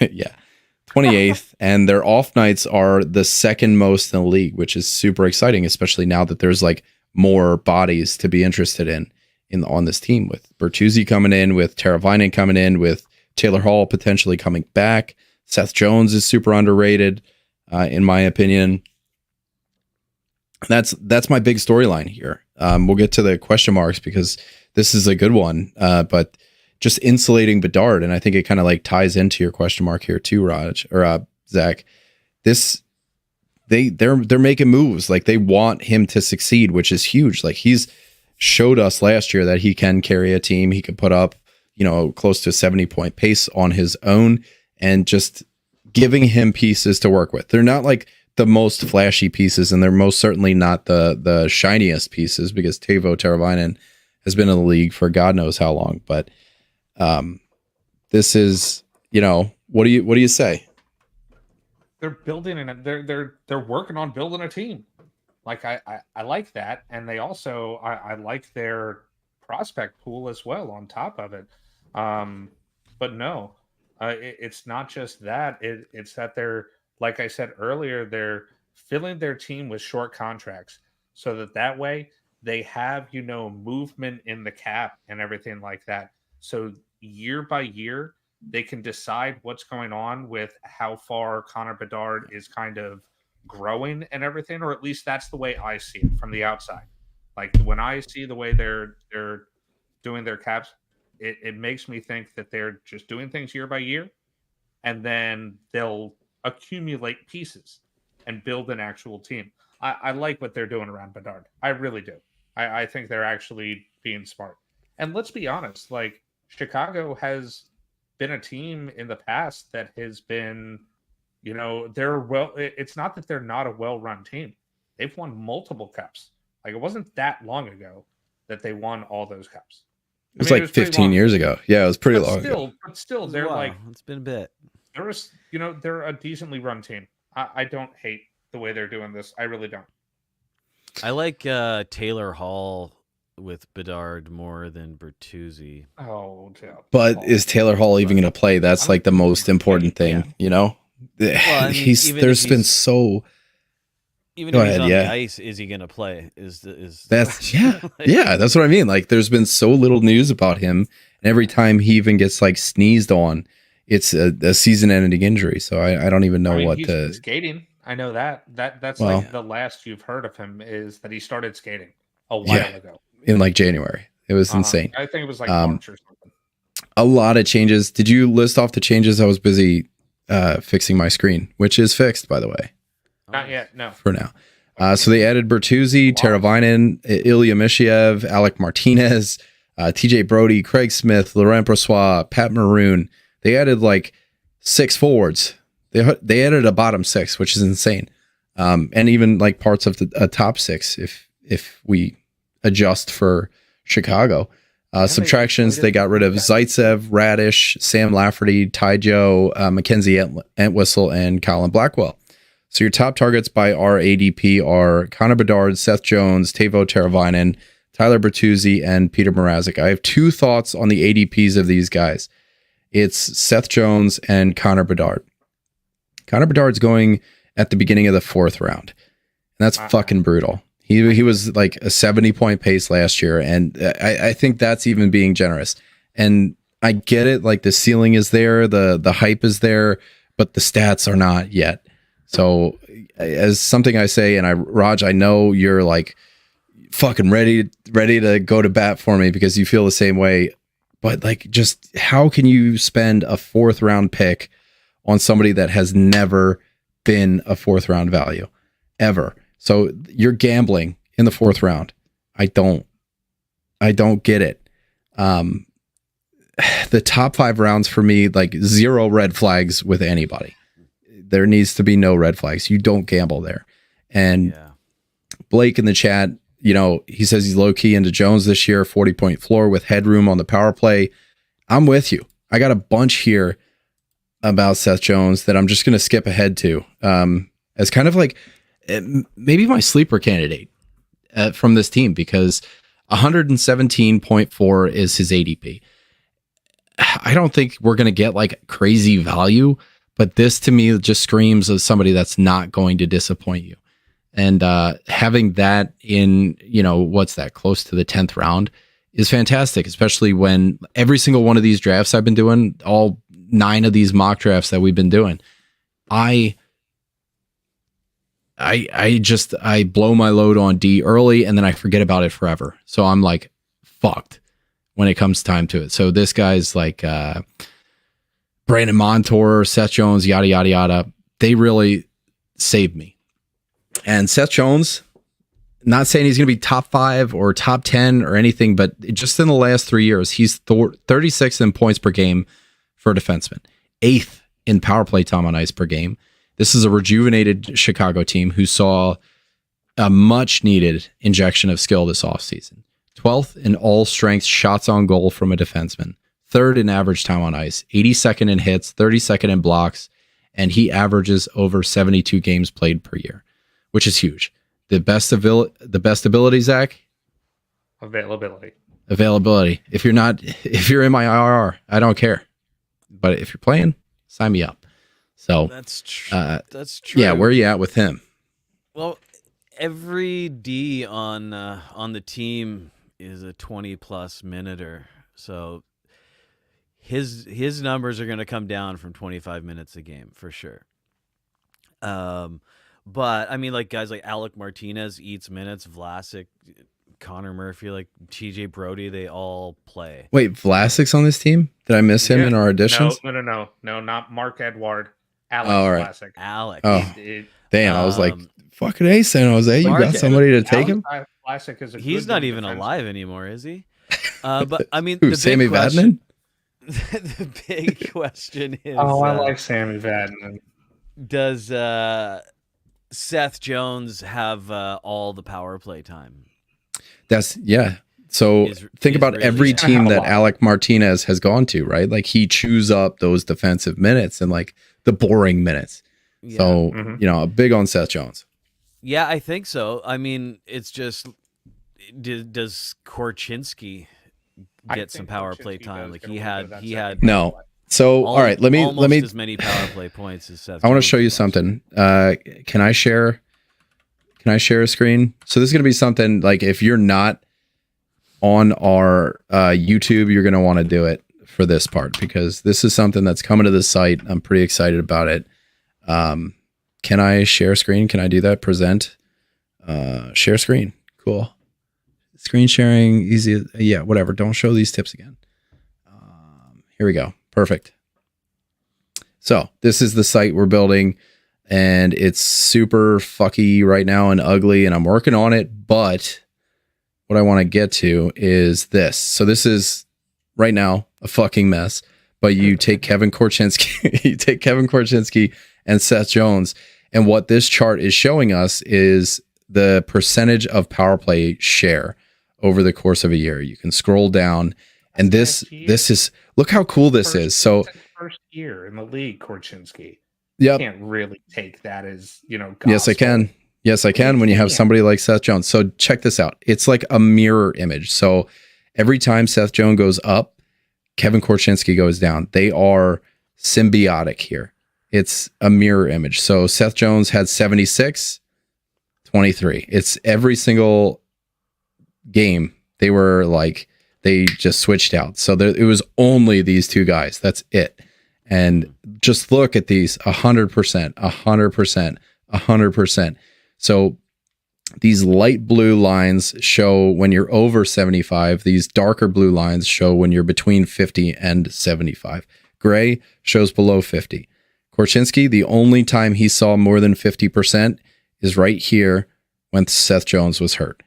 28th, and their off nights are the second most in the league, which is super exciting, especially now that there's like more bodies to be interested in on this team, with Bertuzzi coming in, with Teravainen coming in, with Taylor Hall potentially coming back. Seth Jones is super underrated, in my opinion. That's my big storyline here. We'll get to the question marks because this is a good one, but just insulating Bedard, and I think it kind of like ties into your question mark here too, Raj or Zach. They're making moves, like they want him to succeed, which is huge. Like he's showed us last year that he can carry a team. He could put up, close to a 70-point pace on his own, and just giving him pieces to work with. They're not like the most flashy pieces, and they're most certainly not the shiniest pieces, because Teuvo Teravainen has been in the league for God knows how long. But this is, what do you say? They're building and they're working on building a team. Like I like that, and they also I like their prospect pool as well on top of it. But no, it's not just that. It's that they're, like I said earlier, they're filling their team with short contracts so that way they have movement in the cap and everything like that. So year by year, they can decide what's going on with how far Connor Bedard is kind of growing and everything, or at least that's the way I see it from the outside. Like when I see the way they're doing their caps, it makes me think that they're just doing things year by year, and then they'll accumulate pieces and build an actual team. I like what they're doing around Bedard. I really do. I think they're actually being smart. And let's be honest, like Chicago has been a team in the past that has been, it's not that they're not a well-run team. They've won multiple cups. Like it wasn't that long ago that they won all those cups. It was like 15 years ago. Yeah, it was pretty long ago. But still, they're like, it's been a bit. They're a decently run team. I don't hate the way they're doing this. I really don't. I like Taylor Hall with Bedard more than Bertuzzi. Oh, yeah. But is Taylor Hall even going to play? That's like the most important thing, Well, I mean, there's been so. Even if he's on the ice, is he going to play? That's that's what I mean. Like, there's been so little news about him, and every time he even gets like sneezed on, it's a season-ending injury. So I don't even know what he's to. been skating. I know that's like the last you've heard of him is that he started skating a while ago in like January. It was insane. I think it was like Um, March or something. A lot of changes. Did you list off the changes? I was busy fixing my screen, which is fixed, by the way, Not yet. No. for now. So they added Bertuzzi, Teravainen, Ilya Mishiev, Alec Martinez, TJ Brody, Craig Smith, Laurent Brossois, Pat Maroon. They added like 6 forwards. They added a bottom 6, which is insane. And even like parts of a top 6 if we adjust for Chicago. Subtractions, they got rid of Zaitsev, Radish, Sam Lafferty, Ty Joe, Mackenzie Entwistle, and Colin Blackwell. So your top targets by our ADP are Connor Bedard, Seth Jones, Teuvo Teravainen, Tyler Bertuzzi, and Peter Mrazek. I have 2 thoughts on the ADPs of these guys. It's Seth Jones and Connor Bedard. Connor Bedard's going at the beginning of the 4th round. And that's fucking brutal. He was like a 70-point pace last year, and I think that's even being generous. And I get it, like the ceiling is there, the hype is there, but the stats are not yet. So as something I say, and Raj, I know you're like fucking ready to go to bat for me because you feel the same way. But like, just how can you spend a 4th round pick on somebody that has never been a 4th round value ever? So you're gambling in the 4th round. I don't get it. The top 5 rounds for me, like 0 red flags with anybody. There needs to be no red flags. You don't gamble there. And Blake in the chat, he says he's low key into Jones this year, 40-point floor with headroom on the power play. I'm with you. I got a bunch here about Seth Jones that I'm just going to skip ahead to as kind of like maybe my sleeper candidate from this team, because 117.4 is his ADP. I don't think we're going to get like crazy value, but this to me just screams of somebody that's not going to disappoint you. And having that in, what's that, close to the 10th round is fantastic, especially when every single one of these drafts I've been doing, all 9 of these mock drafts that we've been doing, I blow my load on D early and then I forget about it forever. So I'm like fucked when it comes time to it. So this guy's like Brandon Montour, Seth Jones, yada, yada, yada. They really saved me. And Seth Jones, not saying he's going to be top 5 or top 10 or anything, but just in the last 3 years, he's 36th in points per game for a defenseman, 8th in power play time on ice per game. This is a rejuvenated Chicago team who saw a much needed injection of skill this offseason. 12th in all strength shots on goal from a defenseman, 3rd in average time on ice, 82nd in hits, 32nd in blocks, and he averages over 72 games played per year, which is huge. The best ability, Zach? Availability. If you're in my IR, I don't care. But if you're playing, sign me up. So that's true. That's true. Yeah, where are you at with him? Well, every D on the team is a 20+ minuter, so his numbers are going to come down from 25 minutes a game for sure. But I mean, like guys like Alec Martinez eats minutes, Vlasic, Connor Murphy, like TJ Brody, they all play. Wait, Vlasic's on this team? Did I miss him in our additions? No, not Mark Edward. Alex Vlasic. Alex. Oh, damn! I was like, fucking A, San Jose. You got somebody to take him? Vlasic is He's not even alive anymore, is he? But I mean, who, Sammy Vatanen? The big question is, I like Sammy Vatanen. Does Seth Jones have all the power play time? So think about really every team that Alec Martinez has gone to, right? Like he chews up those defensive minutes and like the boring minutes. Yeah. So, big on Seth Jones. Yeah, I think so. I mean, it's just, does Korchinski get some power play time? Like he had no. So all right, let me as many power play points as Seth. I want to show you something. Can I share a screen? So this is gonna be something like if you're not on our YouTube, you're gonna want to do it for this part because this is something that's coming to the site. I'm pretty excited about it. Can I share screen? Can I do that? Present. Share screen. Cool. screen sharing, easy. Yeah, whatever. Don't show these tips again. Here we go. Perfect. So this is the site we're building, and it's super fucky right now and ugly, and I'm working on it. But what I want to get to is this. So this is right now a fucking mess. But you take Kevin Korchinski, and Seth Jones, and what this chart is showing us is the percentage of power play share over the course of a year. You can scroll down, and this is, look how cool this is. So first year in the league, Korchinski. Yep. You can't really take that as, gospel. Yes, I can. Yes, I can when you have somebody like Seth Jones. So check this out. It's like a mirror image. So every time Seth Jones goes up, Kevin Korchinski goes down. They are symbiotic here. It's a mirror image. So Seth Jones had 76, 23. It's every single game. They were like, they just switched out. So it was only these two guys. That's it. And just look at these 100%, 100%, 100%. So these light blue lines show when you're over 75. These darker blue lines show when you're between 50 and 75. Gray shows below 50. Korchinski, the only time he saw more than 50% is right here when Seth Jones was hurt.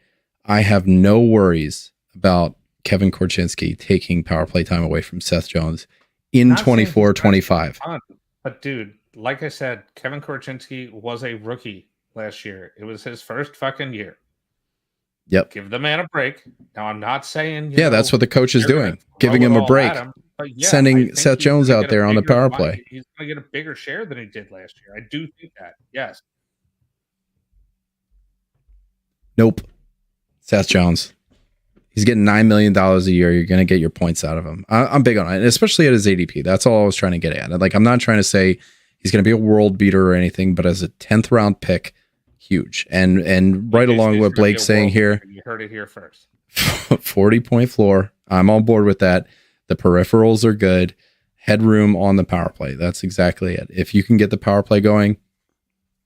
I have no worries about Kevin Korchinski taking power play time away from Seth Jones in 24-25. But dude, like I said, Kevin Korchinski was a rookie last year. It was his first fucking year. Yep. Give the man a break. Now, I'm not saying... that's what the coach is doing. Giving him a break. Sending Seth Jones out there on the power play. He's going to get a bigger share than he did last year. I do think that. Yes. Nope. Seth Jones. He's getting $9 million a year. You're going to get your points out of him. I'm big on it, especially at his ADP. That's all I was trying to get at. Like, I'm not trying to say he's going to be a world beater or anything, but as a 10th round pick, huge. And right along with what Blake's saying here, you heard it here first. 40-point floor. I'm on board with that. The peripherals are good. Headroom on the power play. That's exactly it. If you can get the power play going,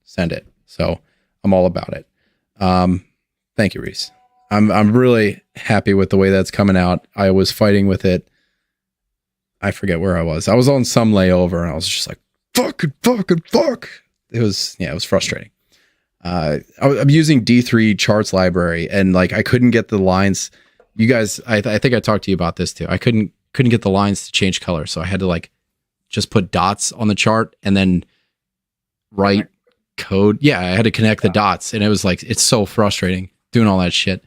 send it. So I'm all about it. Thank you, Reese. I'm really happy with the way that's coming out. I was fighting with it. I forget where I was. I was on some layover and I was just like, fuck. It was frustrating. I'm using D3 charts library and like, I couldn't get the lines. You guys, I think I talked to you about this too. I couldn't get the lines to change color. So I had to like just put dots on the chart and then write code. Yeah. I had to connect the dots and it was like, it's so frustrating doing all that shit.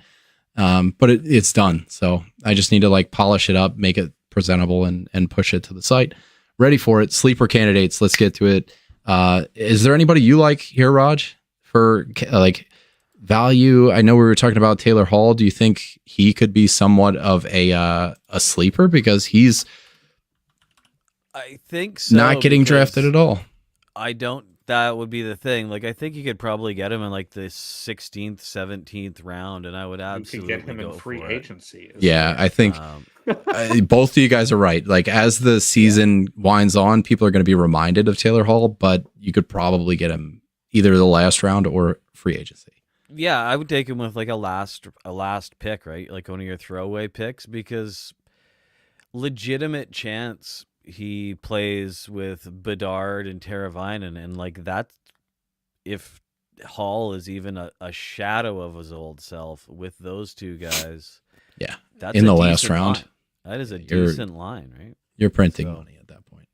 But it's done. So I just need to like polish it up, make it presentable and push it to the site. Ready for it. Sleeper candidates. Let's get to it. Is there anybody you like here, Raj, for like value? I know we were talking about Taylor Hall. Do you think he could be somewhat of a sleeper because he's I think so, not getting drafted at all? I don't. That would be the thing. Like, I think you could probably get him in like the 16th, 17th round, and I would absolutely you could get him in free agency. Yeah, I think both of you guys are right. Like, as the season winds on, people are going to be reminded of Taylor Hall, but you could probably get him either the last round or free agency. Yeah, I would take him with like a last pick, right? Like one of your throwaway picks, because legitimate chance he plays with Bedard and Teravainen, and like that, if Hall is even a shadow of his old self with those two guys, yeah, that's in the last round. Line. That is a decent line, right? You're printing money at that point.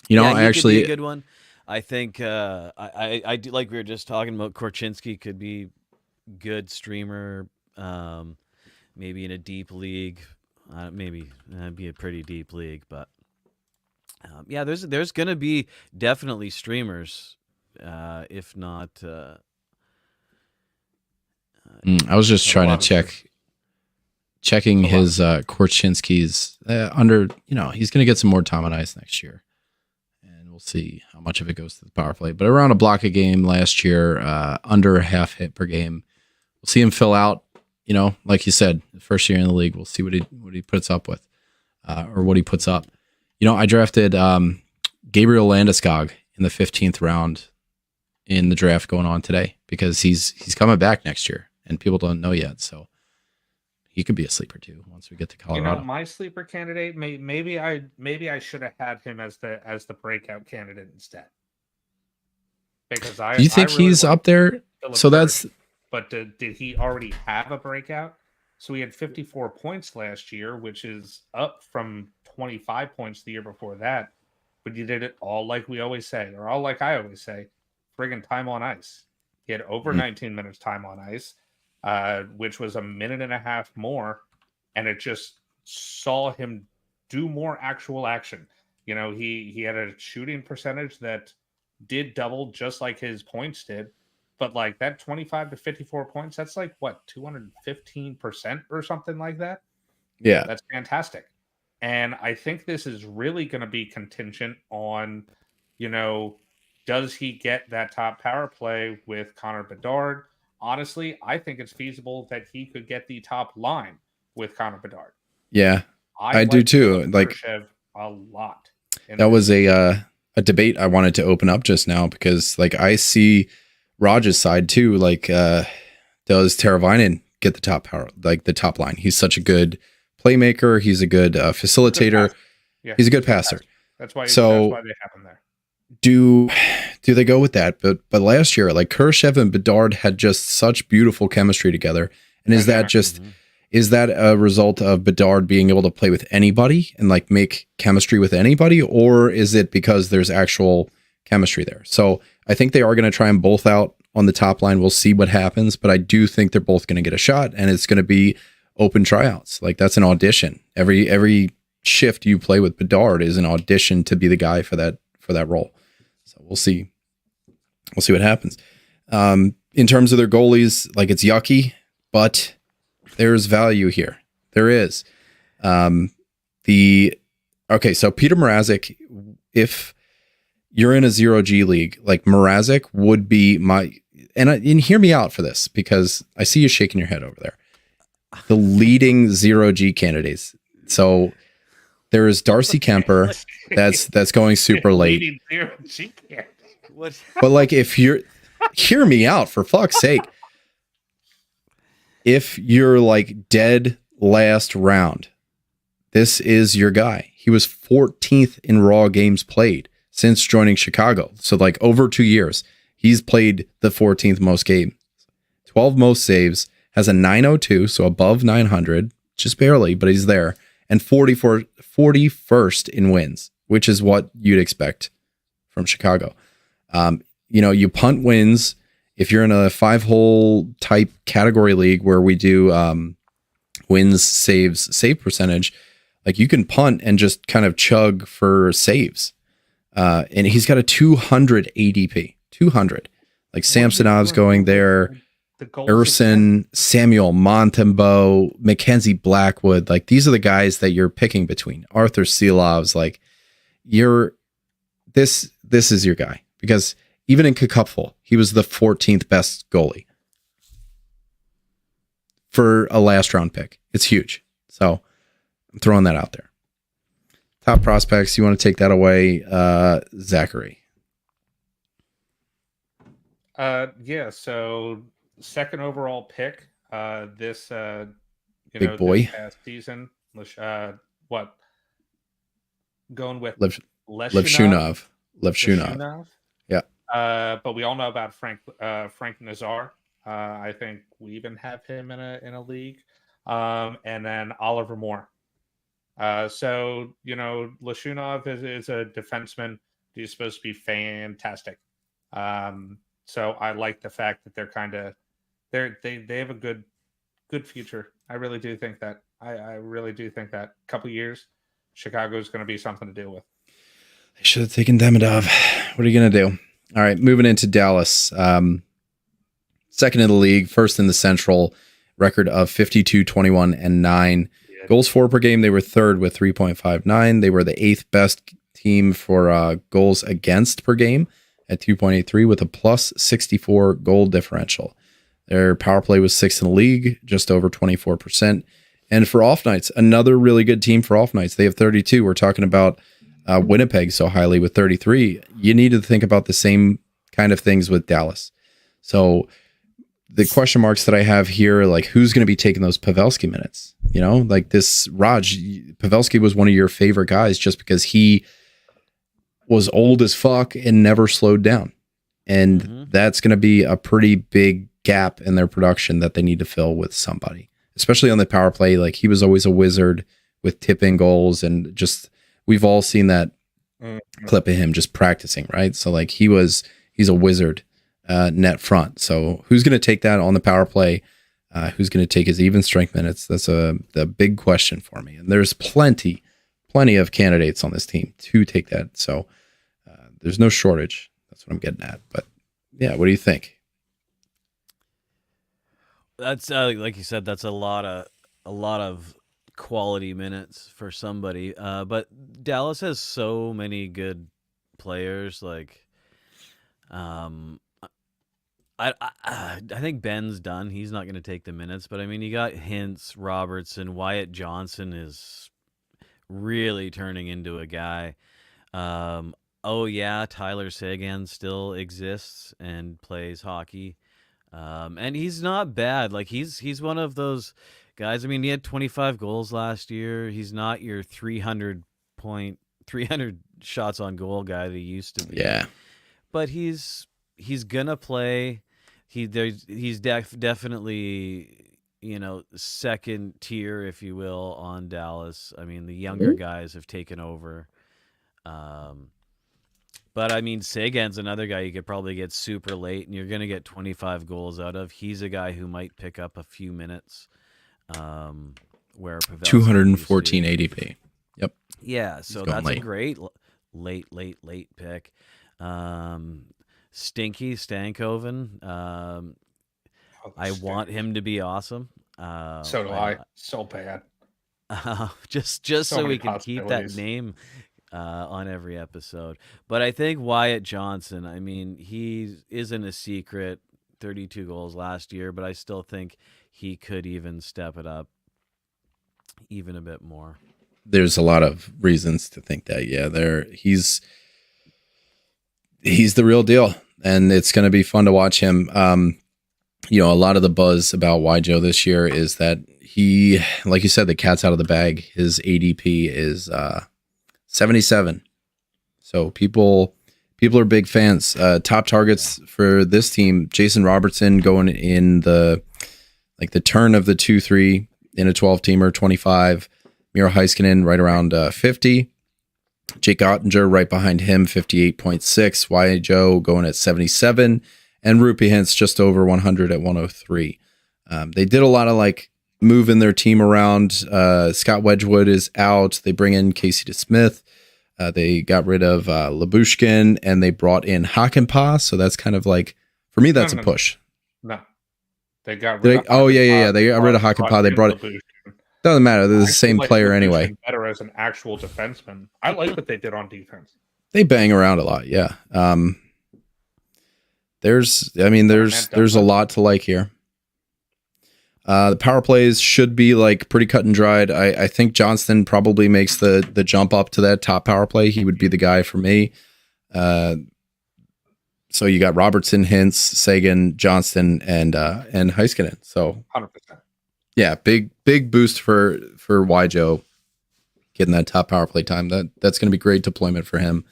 You know, I actually could be a good one. I think I do, like we were just talking about, Korchinski could be good streamer, maybe in a deep league. Maybe that'd be a pretty deep league, but yeah, there's gonna be definitely streamers, if not. I was just trying to checking his Korchinski's under. You know, he's gonna get some more time on ice next year, and we'll see how much of it goes to the power play. But around a block a game last year, under a half hit per game. We'll see him fill out. You know, like you said, first year in the league, we'll see what he puts up with, or what he puts up. You know, I drafted Gabriel Landeskog in the 15th round in the draft going on today because he's coming back next year, and people don't know yet. So he could be a sleeper too once we get to Colorado. My sleeper candidate, maybe I should have had him as the breakout candidate instead. Because Do you think I really he's like up there? Phillip So Rivers, that's but did he already have a breakout? So he had 54 points last year, which is up from 25 points the year before that. But you did it all like we always say, or all like I always say, friggin' time on ice. He had over 19 minutes time on ice, which was a minute and a half more, and it just saw him do more actual action. He had a shooting percentage that did double just like his points did. But like that 25 to 54 points, that's like what, 215% or something like that? yeah. That's fantastic. And I think this is really going to be contingent on, does he get that top power play with Connor Bedard? Honestly, I think it's feasible that he could get the top line with Connor Bedard. Yeah. I do too. Like Khrushchev a lot. That was a debate I wanted to open up just now because like I see Raj's side too. Like, does Teravainen get the top power, like the top line? He's such a good playmaker. He's a good facilitator. He's a good passer. That's why they have him there. Do they go with that? But last year, like Khrushchev and Bedard had just such beautiful chemistry together. And is that just is that a result of Bedard being able to play with anybody and like make chemistry with anybody, or is it because there's actual chemistry there? So I think they are going to try them both out on the top line. We'll see what happens, but I do think they're both going to get a shot, and it's going to be open tryouts. Like that's an audition. Every shift you play with Bedard is an audition to be the guy for that role. So we'll see. We'll see what happens. In terms of their goalies, like it's yucky, but there's value here. There is. So Peter Mrazek, if you're in a 0G league, like Mrazek would be and hear me out for this because I see you shaking your head over there. The leading 0G candidates. So there is Darcy Kemper that's going super late. But like if you're hear me out for fuck's sake. If you're like dead last round, this is your guy. He was 14th in raw games played since joining Chicago. So like over 2 years, he's played the 14th most games, 12 most saves, has a 902, so above 900, just barely, but he's there, and 41st in wins, which is what you'd expect from Chicago. You punt wins. If you're in a 5-hole type category league where we do wins, saves, save percentage, like you can punt and just kind of chug for saves. And he's got a 200 ADP, 200. Like Samsonov's going there, Urson, Samuel Montembeau, Mackenzie Blackwood. Like these are the guys that you're picking between. Arthur Silovs, like this is your guy because even in Cupful, he was the 14th best goalie for a last round pick. It's huge. So I'm throwing that out there. Top prospects, you want to take that away, Zachary? So second overall pick this big boy this past season. What? Going with Levshunov. Yeah. But we all know about Frank Nazar. I think we even have him in a league. And then Oliver Moore. So Lashunov is a defenseman. He's supposed to be fantastic. So I like the fact that they have a good future. I really do think that. I really do think that couple years, Chicago is going to be something to deal with. They should have taken Demidov. What are you going to do? All right, moving into Dallas. Second in the league, first in the Central, record of 52, 21, and 9. Yeah. Goals for per game, they were third with 3.59. They were the 8th best team for goals against per game at 2.83 with a plus 64 goal differential. Their power play was 6th in the league, just over 24%. And for off nights, another really good team for off nights. They have 32. We're talking about Winnipeg so highly with 33. You need to think about the same kind of things with Dallas. So the question marks that I have here, like who's going to be taking those Pavelski minutes? You know, like this Raj Pavelski was one of your favorite guys just because he was old as fuck and never slowed down. And that's going to be a pretty big gap in their production that they need to fill with somebody, especially on the power play. Like he was always a wizard with tip-in goals, and just we've all seen that clip of him just practicing, right? So like he's a wizard net front. So who's going to take that on the power play? Who's going to take his even strength minutes? That's the big question for me. And there's plenty of candidates on this team to take that. So there's no shortage. That's what I'm getting at. But yeah, what do you think? That's like you said, that's a lot of quality minutes for somebody. But Dallas has so many good players. Like, I think Ben's done. He's not going to take the minutes. But I mean, you got Hintz, Robertson, Wyatt Johnson is really turning into a guy. Oh yeah, Tyler Seguin still exists and plays hockey. And he's not bad. Like he's one of those guys. I mean, he had 25 goals last year. He's not your 300 shots on goal guy that he used to be. Yeah. But he's gonna play. He's definitely, you know, second tier, if you will, on Dallas. I mean, the younger guys have taken over. But I mean, Seguin's another guy you could probably get super late, and you're going to get 25 goals out of. He's a guy who might pick up a few minutes. Where Pavelski 214 ADP. Yep. Yeah, so that's late. A great late pick. Stinky Stankoven. I want him to be awesome. So do I. So bad. Just so we can keep that name on every episode. But I think Wyatt Johnson, I mean, he isn't a secret, 32 goals last year, but I still think he could even step it up even a bit more. There's a lot of reasons to think that. Yeah, he's the real deal, and it's going to be fun to watch him. You know, a lot of the buzz about YJO this year is that he, like you said, the cat's out of the bag. His ADP is 77. So people are big fans. Top targets for this team: Jason Robertson going in the turn of the 2-3 in a 12-teamer, 25. Miro Heiskanen right around 50. Jake Ottinger right behind him, 58.6. YJO going at 77. And Rupi Hintz just over 100 at 103. They did a lot of moving their team around. Scott Wedgwood is out. They bring in Casey DeSmith. They got rid of Labushkin, and they brought in Hakanpää. So that's kind of for me, that's a push. No. They got rid of They got rid of Hakanpää. They brought it. Doesn't matter. They're the same player anyway. Better as an actual defenseman. I like what they did on defense. They bang around a lot. Yeah. There's a lot to like here. The power plays should be pretty cut and dried. I think Johnston probably makes the jump up to that top power play. He would be the guy for me. So you got Robertson, Hintz, Seguin, Johnston, and Heiskanen. So 100%. Yeah, big boost for YJO getting that top power play time. That's going to be great deployment for him.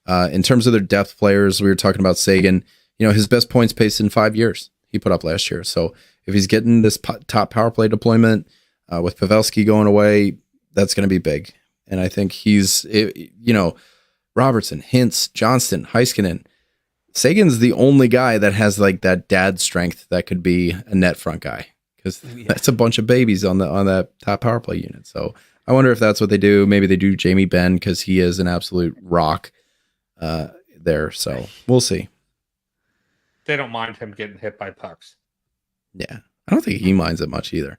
In terms of their depth players, we were talking about Seguin. You know, his best points pace in 5 years he put up last year. So if he's getting this top power play deployment with Pavelski going away, that's going to be big. And I think Robertson, Hintz, Johnston, Heiskanen, Sagan's the only guy that has that dad strength that could be a net front guy, because that's a bunch of babies on that top power play unit. So I wonder if that's what they do. Maybe they do Jamie Benn because he is an absolute rock there. So we'll see. They don't mind him getting hit by pucks. Yeah, I don't think he minds it much either.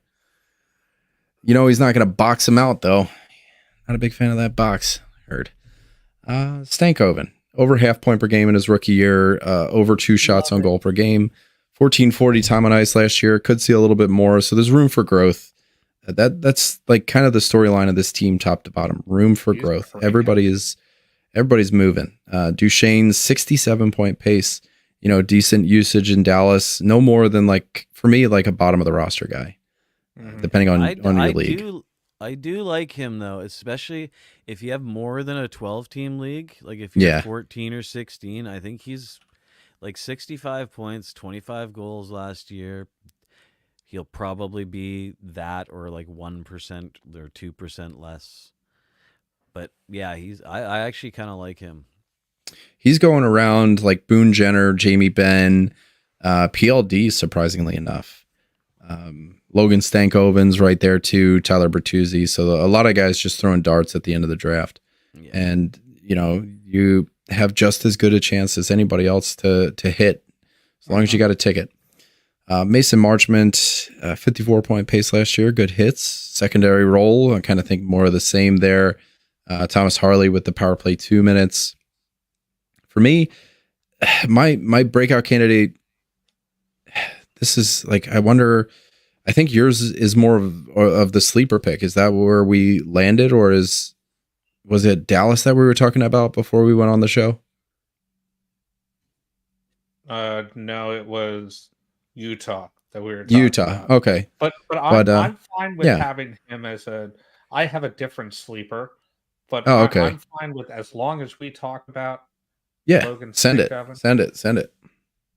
You know, he's not going to box him out though. Not a big fan of that box. Heard. Stankoven. Over half point per game in his rookie year, over 2 shots on goal per game, 1440 time on ice last year. Could see a little bit more, so there's room for growth. That's kind of the storyline of this team, top to bottom. Room for growth. Everybody's moving. Duchesne's 67-point pace decent usage in Dallas. No more than for me, a bottom of the roster guy, depending on your league. I do like him though, especially if you have more than a 12-team league. Like if you're 14 or 16, I think he's 65 points, 25 goals last year. He'll probably be that or 1% or 2% less. But yeah, I actually kind of like him. He's going around like Boone Jenner, Jamie Benn, PLD, surprisingly enough. Logan Stankoven's right there too, Tyler Bertuzzi. So a lot of guys just throwing darts at the end of the draft. Yeah. And, you have just as good a chance as anybody else to hit, as long as you got a ticket. Mason Marchment, 54-point pace last year, good hits, secondary role. I kind of think more of the same there. Thomas Harley with the power play 2 minutes. For me, my breakout candidate, this is I think yours is more of the sleeper pick. Is that where we landed, or was it Dallas that we were talking about before we went on the show? No, it was Utah that we were talking about. Okay. But I'm fine with having him as I have a different sleeper, but I'm fine with, as long as we talk about Logan send it.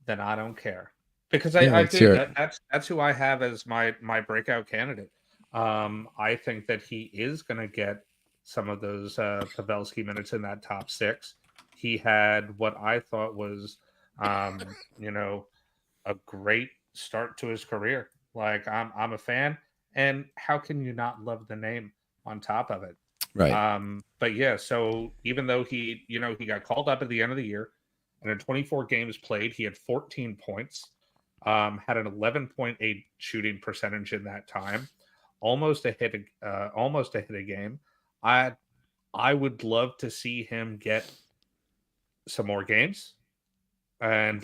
Then I don't care. Because I do. That's who I have as my breakout candidate. I think that he is going to get some of those Pavelski minutes in that top 6. He had what I thought was, a great start to his career. I'm a fan, and how can you not love the name on top of it? Right. But yeah, so even though he got called up at the end of the year, and in 24 games played, he had 14 points. Had an 11.8 shooting percentage in that time, almost a hit a game. I would love to see him get some more games and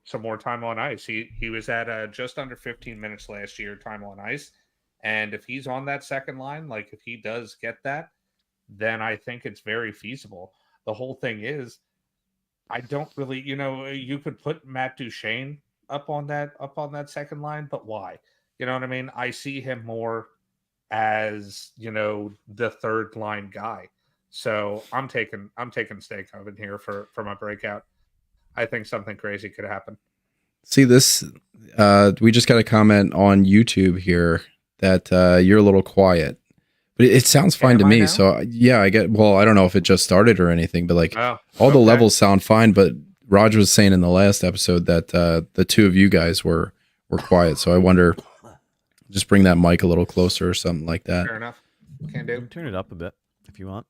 some more time on ice. He was at just under 15 minutes last year time on ice, and if he's on that second line, if he does get that, then I think it's very feasible. The whole thing is, I don't really, you could put Matt Duchene up on that second line, but why? You know what I mean? I see him more as, the third line guy. So I'm taking Stankoven here for my breakout. I think something crazy could happen. See this, we just got a comment on YouTube here that you're a little quiet, but it sounds fine to me. Now? So yeah, I don't know if it just started or anything, but all the levels sound fine. But Raj was saying in the last episode that the two of you guys were quiet. So I wonder, just bring that mic a little closer or something like that. Fair enough. Can do. Turn it up a bit if you want.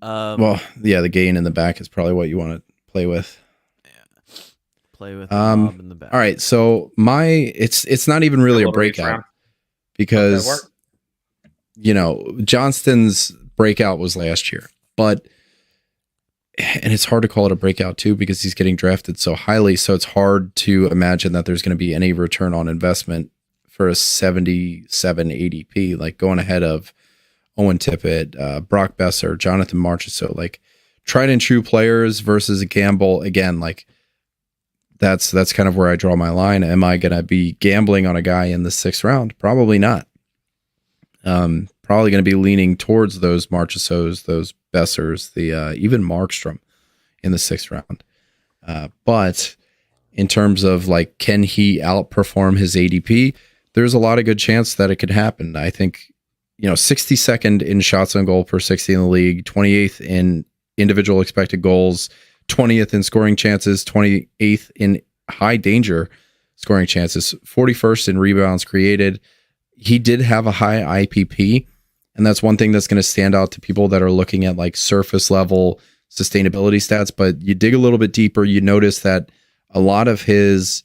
The gain in the back is probably what you want to play with. Yeah. Play with the knob in the back. All right, so it's not even really a breakout because Johnston's breakout was last year, and it's hard to call it a breakout too because he's getting drafted so highly, so it's hard to imagine that there's going to be any return on investment for a 77 ADP, going ahead of Owen Tippett, Brock Besser, Jonathan Marchessault, tried and true players versus a gamble. Again, that's kind of where I draw my line. Am I going to be gambling on a guy in the 6th round? Probably not. Probably going to be leaning towards those Marchessaults, those Bessers, the even Markstrom in the 6th round. But in terms of can he outperform his ADP? There's a lot of good chance that it could happen. I think 62nd in shots on goal per 60 in the league, 28th in individual expected goals, 20th in scoring chances, 28th in high danger scoring chances, 41st in rebounds created. He did have a high IPP, and that's one thing that's going to stand out to people that are looking at surface level sustainability stats. But you dig a little bit deeper, you notice that a lot of his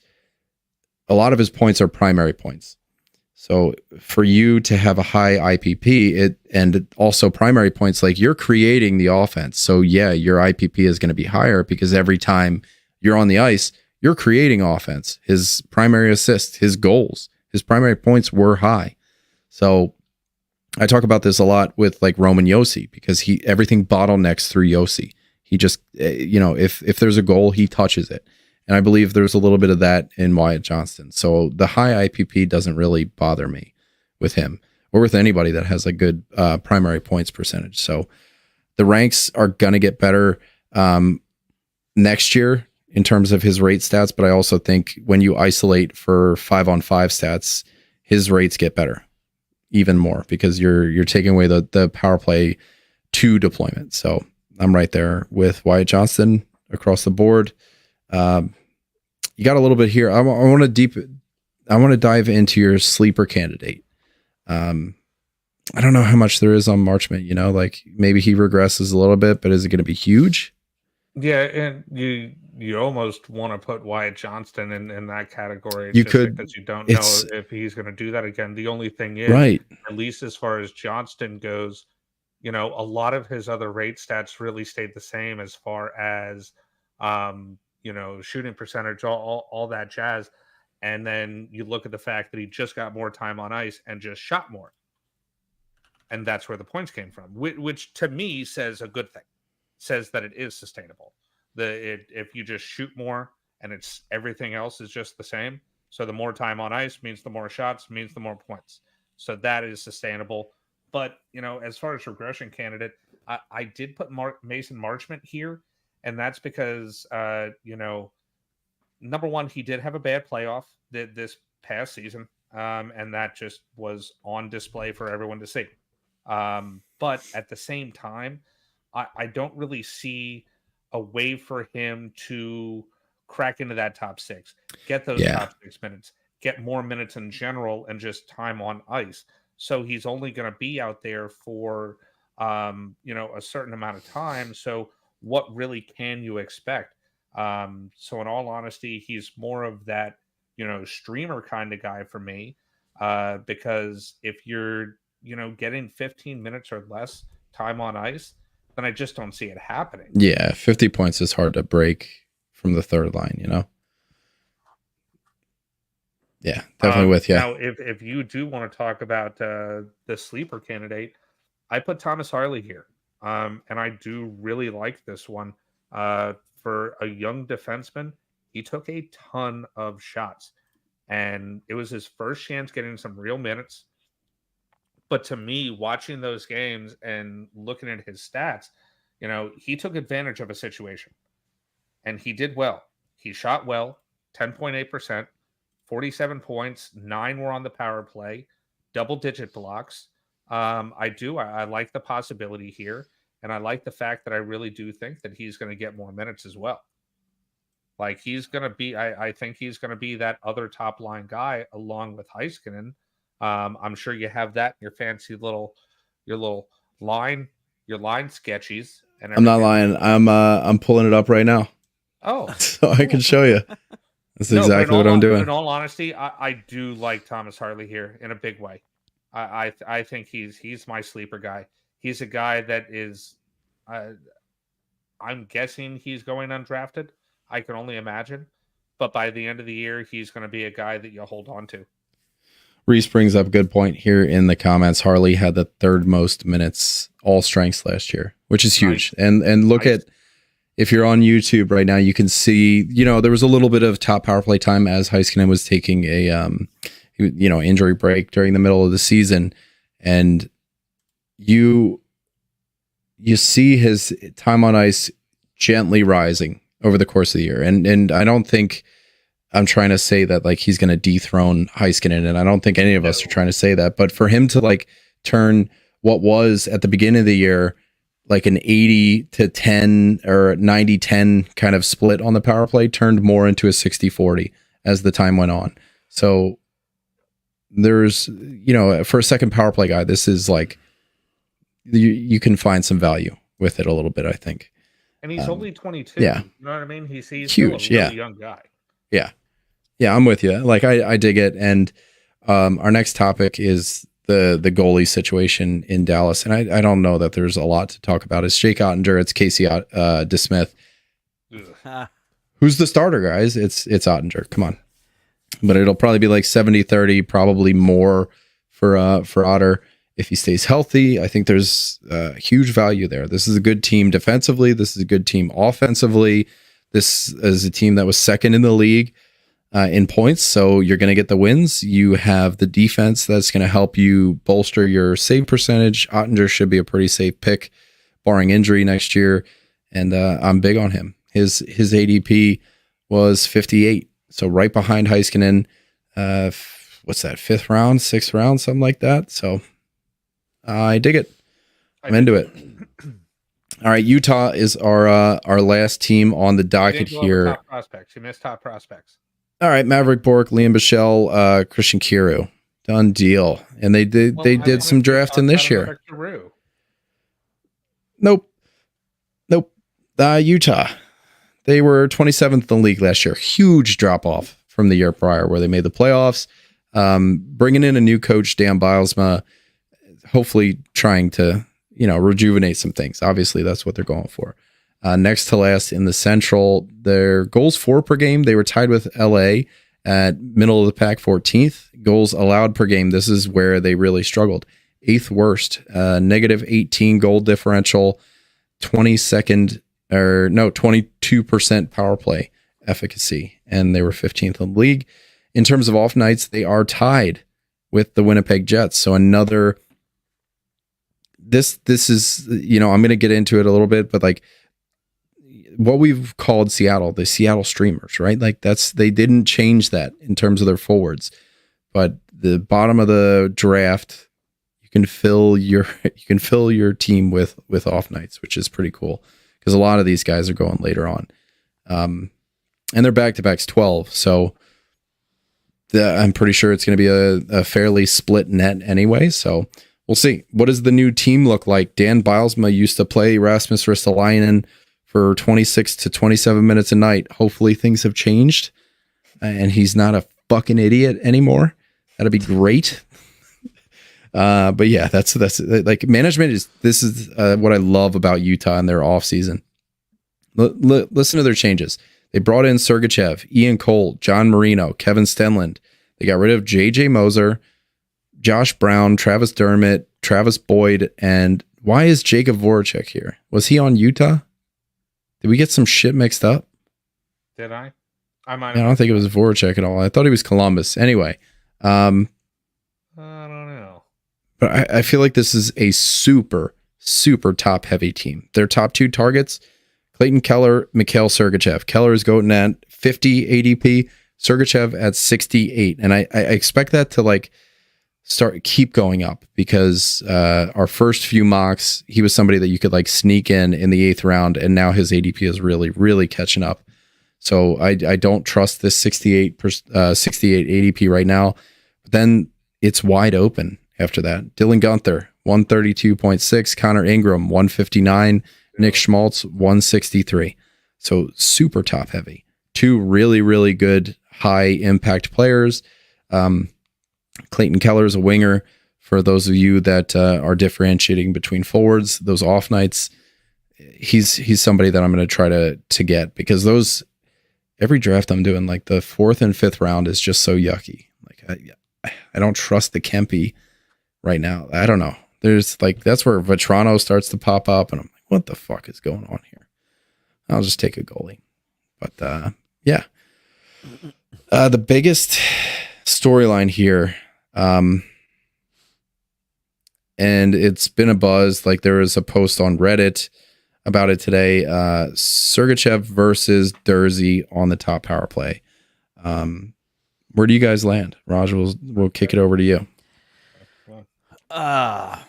points are primary points. So for you to have a high IPP, and also primary points, you're creating the offense. So yeah, your IPP is going to be higher because every time you're on the ice, you're creating offense. His primary assists, his goals, his primary points were high. So I talk about this a lot with Roman Josi because everything bottlenecks through Josi. He just, if there's a goal, he touches it. And I believe there's a little bit of that in Wyatt Johnston. So the high IPP doesn't really bother me with him or with anybody that has a good primary points percentage. So the ranks are going to get better next year in terms of his rate stats. But I also think when you isolate for 5-on-5 stats, his rates get better even more because you're taking away the power play 2 deployment. So I'm right there with Wyatt Johnston across the board. You got a little bit here. I want to dive into your sleeper candidate. I don't know how much there is on Marchment, like maybe he regresses a little bit, but is it going to be huge? Yeah, and you almost want to put Wyatt Johnston in that category. You could, because you don't know if he's going to do that again. The only thing is, right, at least as far as Johnston goes, a lot of his other rate stats really stayed the same as far as, shooting percentage, all that jazz. And then you look at the fact that he just got more time on ice and just shot more. And that's where the points came from, which to me says a good thing, says that it is sustainable. If you just shoot more and it's everything else is just the same. So the more time on ice means the more shots, means the more points. So that is sustainable. But, as far as regression candidate, I did put Mason Marchment here. And that's because, number one, he did have a bad playoff this past season. And that just was on display for everyone to see. But at the same time, I don't really see a way for him to crack into that top 6, get those top 6 minutes, get more minutes in general, and just time on ice. So he's only going to be out there for, a certain amount of time. So what really can you expect? So in all honesty, he's more of that, streamer kind of guy for me, because if you're, getting 15 minutes or less time on ice, then I just don't see it happening. Yeah, 50 points is hard to break from the third line, Yeah, definitely with you. Now, if you do want to talk about the sleeper candidate, I put Thomas Harley here. And I do really like this one. For a young defenseman, he took a ton of shots. And it was his first chance getting some real minutes. But to me, watching those games and looking at his stats, he took advantage of a situation. And he did well. He shot well, 10.8%, 47 points, 9 were on the power play, double-digit blocks. I like the possibility here. And I like the fact that I really do think that he's going to get more minutes as well. Like he's going to be, I think he's going to be that other top line guy along with Heiskanen. I'm sure you have that in your fancy your line sketchies. And I'm not lying. I'm pulling it up right now. Oh, so I can show you. That's exactly what I'm doing. In all honesty, I do like Thomas Harley here in a big way. I think he's my sleeper guy. He's a guy that is, I'm guessing he's going undrafted. I can only imagine. But by the end of the year, he's going to be a guy that you hold on to. Reese brings up a good point here in the comments. Harley had the 3rd most minutes, all strengths last year, which is huge. Nice. And look at, if you're on YouTube right now, you can see, there was a little bit of top power play time as Heiskanen was taking a, injury break during the middle of the season. And you see his time on ice gently rising over the course of the year. And I don't think I'm trying to say that like he's going to dethrone Heiskanen, and I don't think any of us are trying to say that, but for him to like turn what was at the beginning of the year like an 80-10 or 90-10 kind of split on the power play turned more into a 60-40 as the time went on. So there's, for a second power play guy, this is like you can find some value with it a little bit, I think. And he's only 22. Yeah. You know what I mean? He's huge, still a really young guy. Yeah. Yeah, I'm with you. Like I dig it. And our next topic is the goalie situation in Dallas. And I don't know that there's a lot to talk about. It's Jake Ottinger, it's Casey DeSmith. Who's the starter, guys? It's Ottinger. Come on. But it'll probably be like 70-30, probably more for Otter. If he stays healthy, I think there's huge value there. This is a good team defensively. This is a good team offensively. This is a team that was second in the league in points, so you're going to get the wins. You have the defense that's going to help you bolster your save percentage. Ottinger should be a pretty safe pick, barring injury next year, and I'm big on him. His ADP was 58, so right behind Heiskanen. What's that, 5th round, 6th round, something like that. So I dig it. I'm into it. All right, Utah is our last team on the docket here. Top prospects. You missed top prospects. All right, Maverick Bork, Liam Bichelle, Christian Kiru. Done deal. And they did some drafting this year. Nope. Utah. They were 27th in the league last year. Huge drop off from the year prior where they made the playoffs. Bringing in a new coach, Dan Bilesma, hopefully trying to, rejuvenate some things. Obviously, that's what they're going for. Next to last in the Central, their goals for per game, they were tied with LA at middle of the pack, 14th. Goals allowed per game, this is where they really struggled. 8th worst, negative 18 goal differential, 22% power play efficacy, and they were 15th in the league. In terms of off nights, they are tied with the Winnipeg Jets. So another, this is, I'm going to get into it a little bit, but like what we've called Seattle, the Seattle Streamers, right? Like they didn't change that in terms of their forwards, but the bottom of the draft, you can fill your team with off nights, which is pretty cool because a lot of these guys are going later on. And their back-to-back's 12. So I'm pretty sure it's going to be a fairly split net anyway. So we'll see. What does the new team look like? Dan Bilesma used to play Rasmus Ristolainen for 26 to 27 minutes a night. Hopefully things have changed and he's not a fucking idiot anymore. That'd be great. But yeah, that's like management this is what I love about Utah and their off season. Listen to their changes. They brought in Sergachev, Ian Cole, John Marino, Kevin Stenlund. They got rid of JJ Moser, Josh Brown, Travis Dermott, Travis Boyd, and why is Jacob Voracek here? Was he on Utah? Did we get some shit mixed up? Did I? I don't think it was Voracek at all. I thought he was Columbus. Anyway. I don't know. But I feel like this is a super, super top-heavy team. Their top 2 targets, Clayton Keller, Mikhail Sergachev. Keller is going at 50 ADP, Sergachev at 68. And I expect that to keep going up because our first few mocks, he was somebody that you could sneak in the 8th round, and now his ADP is really, really catching up. So I don't trust this 68 ADP right now. But then it's wide open after that. Dylan Guenther, 132.6, Connor Ingram, 159, Nick Schmaltz, 163. So super top heavy. 2 really, really good high impact players. Clayton Keller is a winger. For those of you that are differentiating between forwards, those off nights, he's somebody that I'm going to try to get because every draft I'm doing, the 4th and 5th round is just so yucky. I don't trust the Kempe right now. I don't know. There's that's where Vetrano starts to pop up, and I'm like, what the fuck is going on here? I'll just take a goalie. But yeah, the biggest storyline here, and it's been a buzz. There was a post on Reddit about it today. Sergachev versus Dursey on the top power play. Where do you guys land? Raj, we'll kick it over to you. I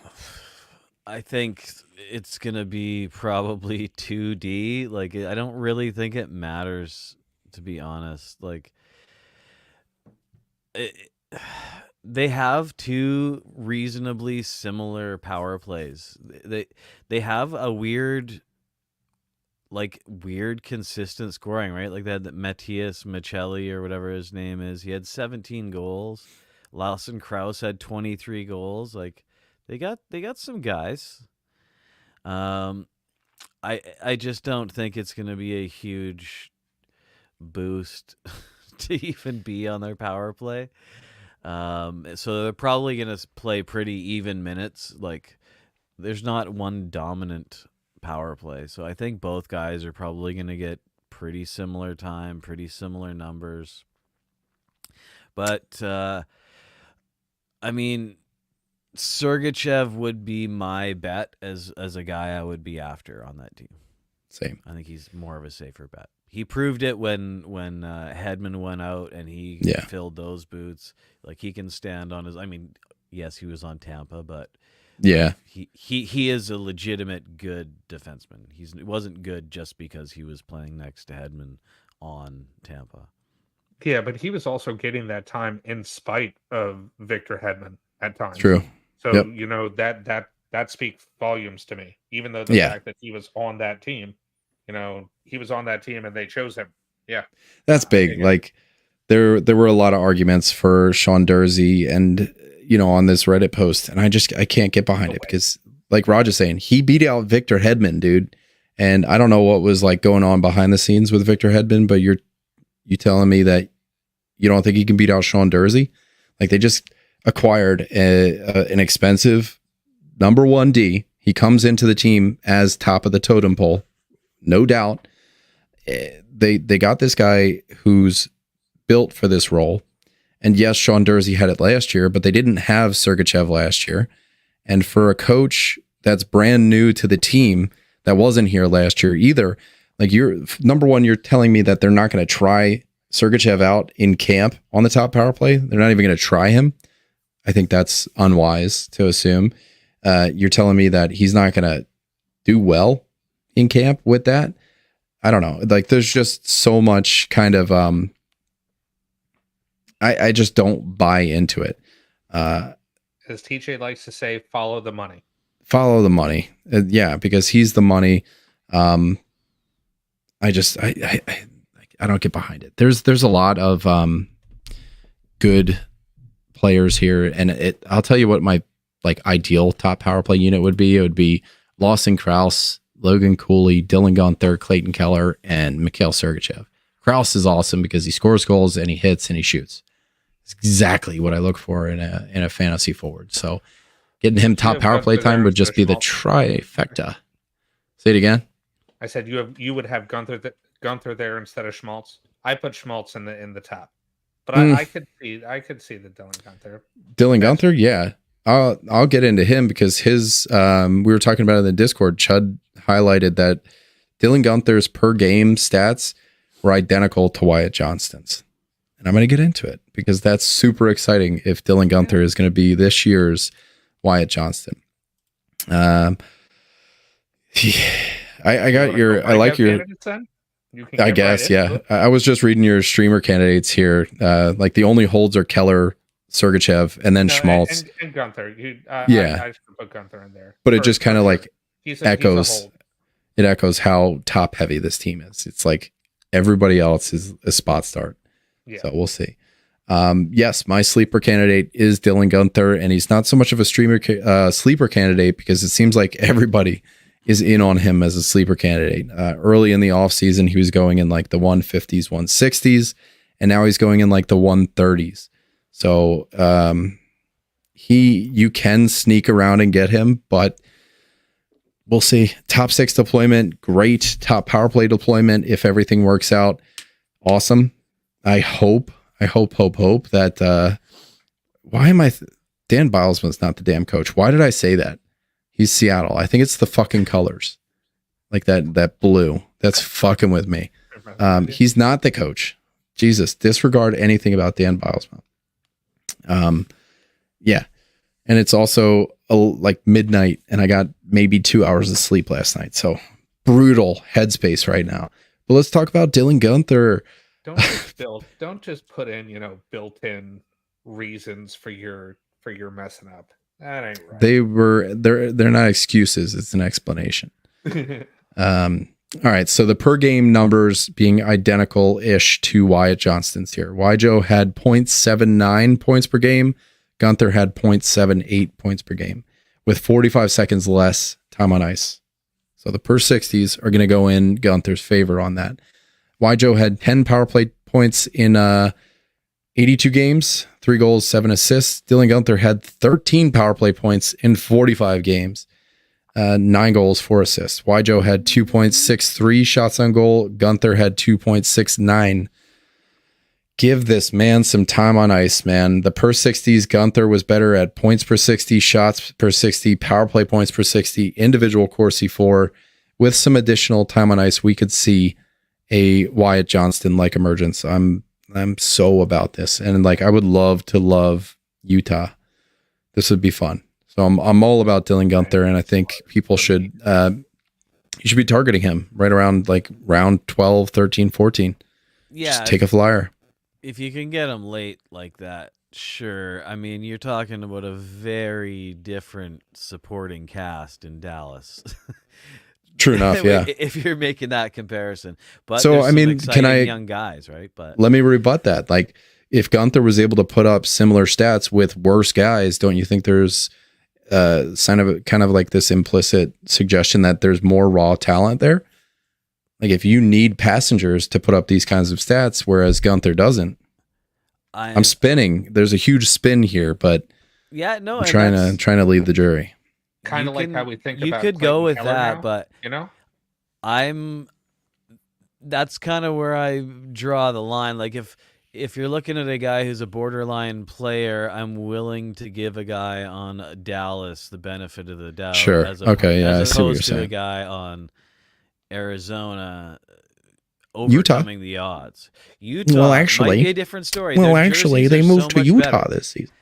think it's gonna be probably 2D. I don't really think it matters, to be honest. They have 2 reasonably similar power plays. They have a weird consistent scoring, right? That Matthias Michelli or whatever his name is. He had 17 goals. Lawson Krause had 23 goals. They got some guys. I just don't think it's going to be a huge boost to even be on their power play. So they're probably going to play pretty even minutes. Like, there's not one dominant power play. So I think both guys are probably going to get pretty similar time, pretty similar numbers. But, I mean, Sergachev would be my bet as a guy I would be after on that team. Same. I think he's more of a safer bet. He proved it when Hedman went out and he filled those boots. Like, he can stand on his. I mean, yes, he was on Tampa, but he is a legitimate good defenseman. He wasn't good just because he was playing next to Hedman on Tampa. Yeah, but he was also getting that time in spite of Victor Hedman at times. True. So that speaks volumes to me. Even though the fact that he was on that team, he was on that team and they chose him. Yeah, that's big. Like, there were a lot of arguments for Sean Dursey and on this Reddit post, and I can't get behind it because, like Raj is saying, he beat out Victor Hedman, dude. And I don't know what was like going on behind the scenes with Victor Hedman, but you telling me that you don't think he can beat out Sean Dursey? Like, they just acquired an expensive number 1D. He comes into the team as top of the totem pole, no doubt. They got this guy who's built for this role. And yes, Sean Dursey had it last year, but they didn't have Sergachev last year. And for a coach that's brand new to the team that wasn't here last year either, like, number one, you're telling me that they're not going to try Sergachev out in camp on the top power play. They're not even going to try him. I think that's unwise to assume. You're telling me that he's not going to do well in camp with that. I don't know. Like, there's just so much kind of, I just don't buy into it. As TJ likes to say, follow the money. Follow the money. Yeah, because he's the money. I don't get behind it. There's a lot of good players here, and I'll tell you what my ideal top power play unit would be. It would be Lawson Krause, Logan Cooley, Dylan Gunther, Clayton Keller, and Mikhail Sergachev. Krause is awesome because he scores goals and he hits and he shoots. It's exactly what I look for in a fantasy forward. So getting him top power play time would just be the trifecta. Say it again. I said you would have Gunther there instead of Schmaltz. I put Schmaltz in the top, but I could see the Dylan Gunther. Dylan Gunther, yeah. I'll get into him because his we were talking about it in the Discord. Chud highlighted that Dylan Gunther's per game stats were identical to Wyatt Johnston's. And I'm going to get into it because that's super exciting if Dylan Gunther is going to be this year's Wyatt Johnston. I got your, I like your, I guess, yeah. I was just reading your streamer candidates here. Like, the only holds are Keller, Sergachev, and then Schmaltz. And Gunther. I should put Gunther in there. But it just kind of like echoes. It echoes how top heavy this team is. It's like everybody else is a spot start. Yeah. So we'll see. Yes, my sleeper candidate is Dylan Gunther, and he's not so much of a sleeper candidate because it seems like everybody is in on him as a sleeper candidate. Early in the offseason, he was going in like the 150s, 160s, and now he's going in like the 130s. So you can sneak around and get him, but we'll see. Top 6 deployment, great. Top power play deployment, if everything works out, awesome. I hope that why am I Dan Bilesman's not the damn coach. Why did I say that? He's Seattle. I think it's the fucking colors. Like that blue. That's fucking with me. He's not the coach. Jesus, disregard anything about Dan Bilesman. Yeah. And it's also like midnight and I got maybe 2 hours of sleep last night. So brutal headspace right now. But let's talk about Dylan Gunther. Don't just put in, built-in reasons for your messing up. That ain't right. They're not excuses, it's an explanation. All right, so the per game numbers being identical-ish to Wyatt Johnston's here. Wyjo had 0.79 points per game. Gunther had 0.78 points per game with 45 seconds less time on ice. So the per 60s are going to go in Gunther's favor on that. Wyjo had 10 power play points in 82 games, 3 goals, 7 assists. Dylan Guenther had 13 power play points in 45 games, 9 goals, 4 assists. Joe had 2.63 shots on goal. Guenther had 2.69. Give this man some time on ice, man. The per 60s, Guenther was better at points per 60, shots per 60, power play points per 60, individual Corsi 4. With some additional time on ice, we could see a Wyatt Johnston-like emergence. I'm so about this. And like, I would love Utah. This would be fun. So I'm all about Dylan Guenther, and I think people should, you should be targeting him right around like round 12, 13, 14. Yeah. Just take a flyer. If you can get him late like that, sure. I mean, you're talking about a very different supporting cast in Dallas. True enough, yeah. If you're making that comparison, but so I mean, can I young guys, right? But let me rebut that. Like, if Guenther was able to put up similar stats with worse guys, don't you think there's a sign of kind of like this implicit suggestion that there's more raw talent there? Like, if you need passengers to put up these kinds of stats, whereas Guenther doesn't, I'm spinning. There's a huge spin here, but yeah, no, I'm trying to lead the jury. Kind of like how we think you about could Clayton go with Keller that, now, but you know, that's kind of where I draw the line. Like, if you're looking at a guy who's a borderline player, I'm willing to give a guy on Dallas the benefit of the doubt. Sure. Okay. Yeah. I As see what you're opposed to a saying. guy on Arizona Utah? overcoming the odds. Utah Well, might actually- be a different story. Well, Their actually, jerseys they are moved so to much Utah better. this season.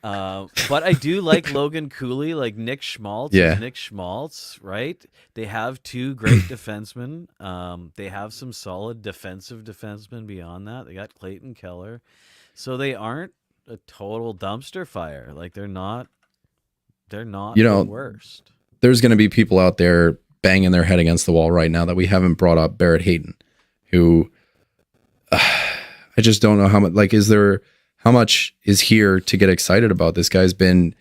But I do like Logan Cooley, like Nick Schmaltz. Yeah. Is Nick Schmaltz, right? They have 2 great defensemen. They have some solid defensive defensemen beyond that. They got Clayton Keller. So they aren't a total dumpster fire. Like, they're not the worst. There's going to be people out there banging their head against the wall right now that we haven't brought up. Barrett Hayton, who I just don't know how much, like, how much is here to get excited about? This guy's been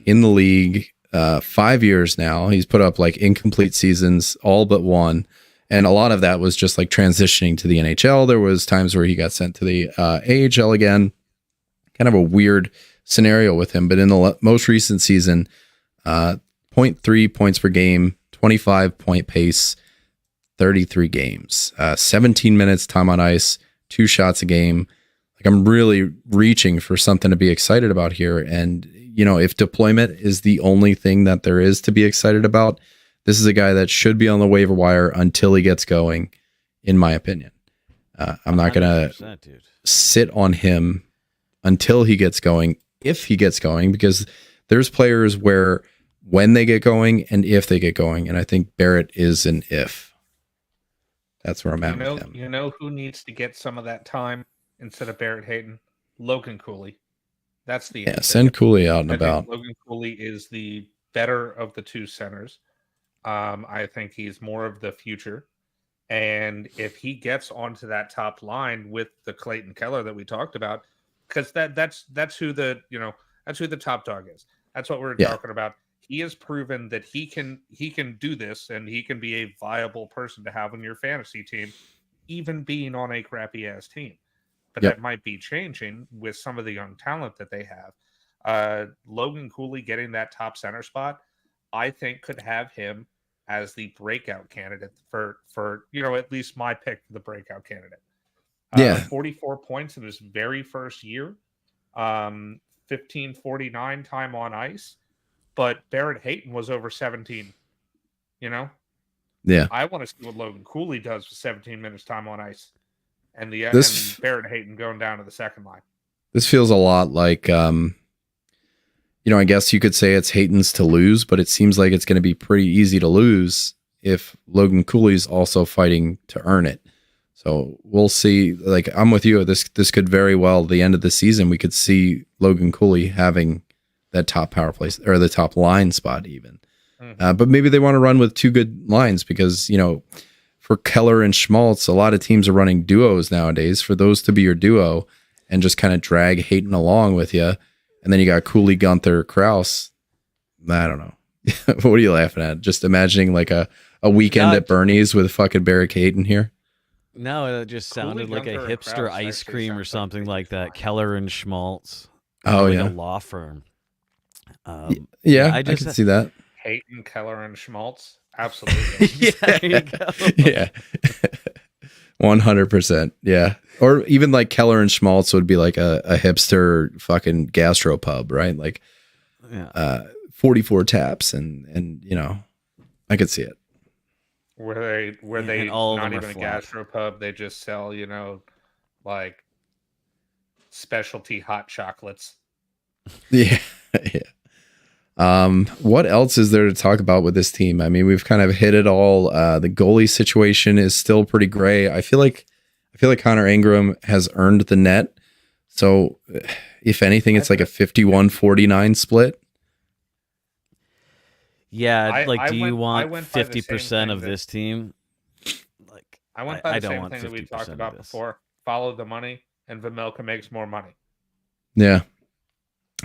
in the league 5 years now. He's put up like incomplete seasons, all but one. And a lot of that was just like transitioning to the NHL. There was times where he got sent to the AHL again. Kind of a weird scenario with him. But in the most recent season, 0.3 points per game, 25 point pace, 33 games, 17 minutes time on ice, 2 shots a game. Like, I'm really reaching for something to be excited about here. And, you know, if deployment is the only thing that there is to be excited about, this is a guy that should be on the waiver wire until he gets going, in my opinion. I'm not going to sit on him until he gets going, if he gets going, because there's players where when they get going and if they get going, and I think Barrett is an if. That's where I'm at with him. You know who needs to get some of that time instead of Barrett Hayton? Logan Cooley. That's the answer. Send Cooley out and about. Logan Cooley is the better of the 2 centers. I think he's more of the future. And if he gets onto that top line with the Clayton Keller that we talked about, because that's who the top dog is. That's what we're talking about. He has proven that he can do this, and he can be a viable person to have on your fantasy team, even being on a crappy ass team. But that might be changing with some of the young talent that they have. Logan Cooley getting that top center spot, I think, could have him as the breakout candidate for at least my pick for the breakout candidate. 44 points in his very first year, 1549 time on ice, but Barrett Hayton was over 17. You know, I want to see what Logan Cooley does with 17 minutes time on ice, and and Barrett Hayton going down to the second line. This feels a lot like, I guess you could say it's Hayton's to lose, but it seems like it's going to be pretty easy to lose if Logan Cooley's also fighting to earn it. So we'll see. Like, I'm with you. This could very well, the end of the season, we could see Logan Cooley having that top power play or the top line spot even. Mm-hmm. But maybe they want to run with 2 good lines because, for Keller and Schmaltz, a lot of teams are running duos nowadays. For those to be your duo and just kind of drag Hayton along with you. And then you got Cooley, Guenther, Krause. I don't know. What are you laughing at? Just imagining like a weekend at Bernie's with fucking Barrett Hayton here. No, it just sounded like a Gunter and hipster Krause ice actually cream or sounds like something pretty like that. fine. Keller and Schmaltz. Oh, like yeah. a law firm. Yeah, I I just can see that. Hayton, Keller, and Schmaltz. Absolutely. yeah, there you go. Yeah. 100%. Yeah. Or even like Keller and Schmaltz would be like a hipster fucking gastropub, right? Like Yeah. 44 taps and you know, I could see it. Where Yeah, they and all of not them are even a flat. gastropub, they just sell, like specialty hot chocolates. Yeah. Yeah. What else is there to talk about with this team? I mean, we've kind of hit it all. The goalie situation is still pretty gray. I feel like Connor Ingram has earned the net. So if anything, it's like a 51-49 split. Yeah, I do you went want by the same 50% thing of that- this team? Like I went by the don't same want thing that we 50% talked of about this. before. Follow the money, and Vimilka makes more money. Yeah.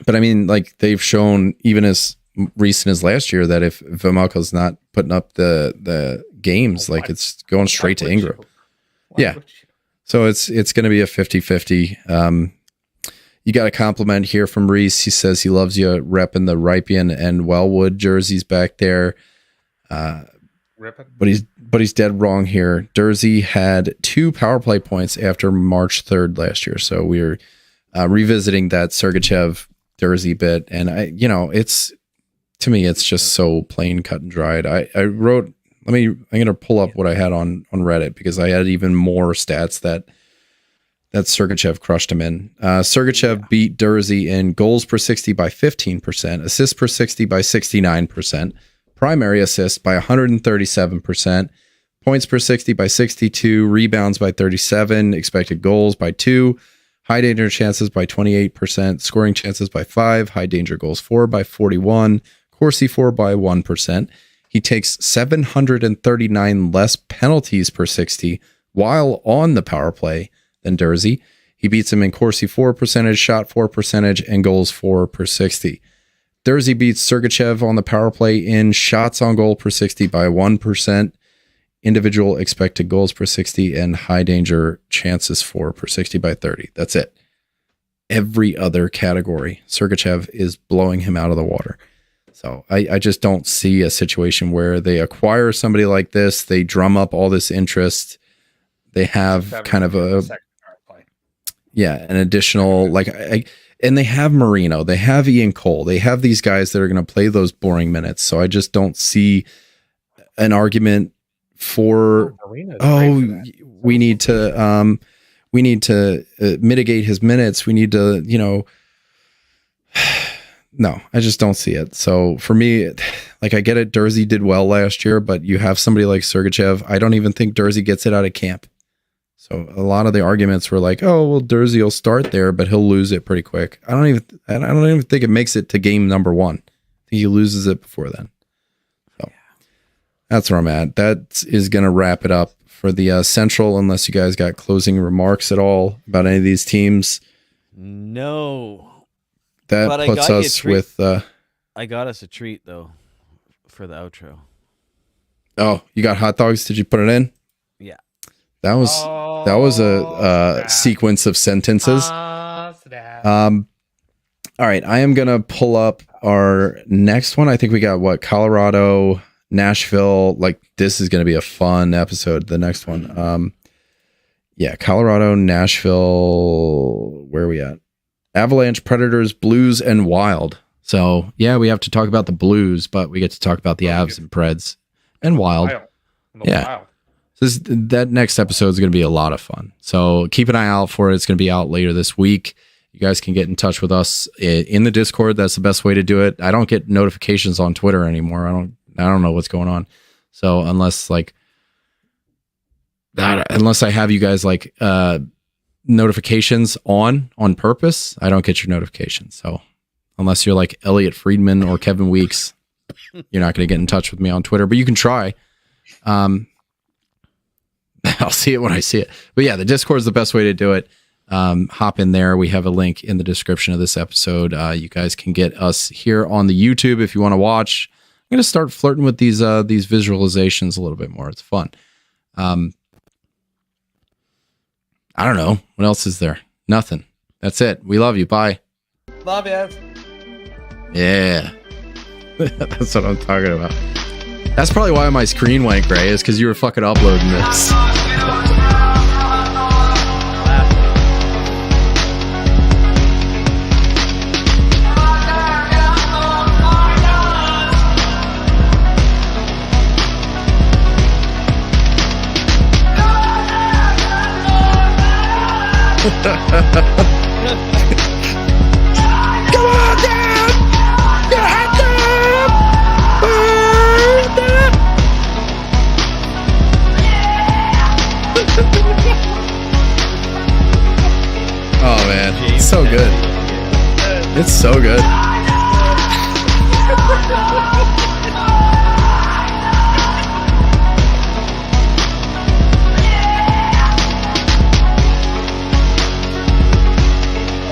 But I mean, like they've shown even as recent as last year that if Vimilka's not putting up the games, like it's going straight to Ingram. Yeah. So it's going to be a 50-50. You got a compliment here from Reese. He says he loves you repping the Ripien and Wellwood jerseys back there. But he's dead wrong here. Jersey had 2 power play points after March 3rd last year. So we're revisiting that Sergachev Jersey bit. And it's, to me, it's just so plain cut and dried. I wrote, I'm going to pull up what I had on Reddit because I had even more stats that Sergachev crushed him in. Sergachev beat Jersey in goals per 60 by 15%, assists per 60 by 69%, primary assists by 137%, points per 60 by 62, rebounds by 37, expected goals by 2, high danger chances by 28%, scoring chances by 5, high danger goals 4 by 41, Corsi 4 by 1%. He takes 739 less penalties per 60 while on the power play than Jersey. He beats him in Corsi 4 percentage, shot 4 percentage, and goals 4 per 60. Jersey beats Sergachev on the power play in shots on goal per 60 by 1%, individual expected goals per 60, and high danger chances 4 per 60 by 30. That's it. Every other category, Sergachev is blowing him out of the water. So I just don't see a situation where they acquire somebody like this, they drum up all this interest, they have kind of an additional and they have Marino, they have Ian Cole, they have these guys that are going to play those boring minutes. So I just don't see an argument for we need to mitigate his minutes. We need to no, I just don't see it. So for me, like I get it, Jersey did well last year, but you have somebody like Sergachev. I don't even think Jersey gets it out of camp. So a lot of the arguments were like, oh, well, Jersey will start there, but he'll lose it pretty quick. I don't even think it makes it to game number 1. I think he loses it before then. So that's where I'm at. That is going to wrap it up for the Central, unless you guys got closing remarks at all about any of these teams. No. That puts us with... I got us a treat, though, for the outro. Oh, you got hot dogs? Did you put it in? Yeah. That was a sequence of sentences. All right, I am gonna pull up our next one. I think we got Colorado, Nashville. Like this is gonna be a fun episode. The next one, Colorado, Nashville. Where are we at? Avalanche, Predators, Blues, and Wild. So yeah, we have to talk about the Blues, but we get to talk about the Avs and Preds and Wild. Wild. That next episode is going to be a lot of fun. So keep an eye out for it. It's going to be out later this week. You guys can get in touch with us in the Discord. That's the best way to do it. I don't get notifications on Twitter anymore. I don't know what's going on. So unless I have you guys notifications on purpose, I don't get your notifications. So unless you're like Elliot Friedman or Kevin Weeks, you're not going to get in touch with me on Twitter, but you can try. I'll see it when I see it. But yeah, the Discord is the best way to do it. Hop in there. We have a link in the description of this episode. You guys can get us here on the YouTube if you want to watch. I'm going to start flirting with these visualizations a little bit more. It's fun. I don't know. What else is there? Nothing. That's it. We love you. Bye. Love you. Yeah. That's what I'm talking about. That's probably why my screen went gray, is because you were fucking uploading this. Come on, Dad! Your head up! Oh man, it's so good. It's so good.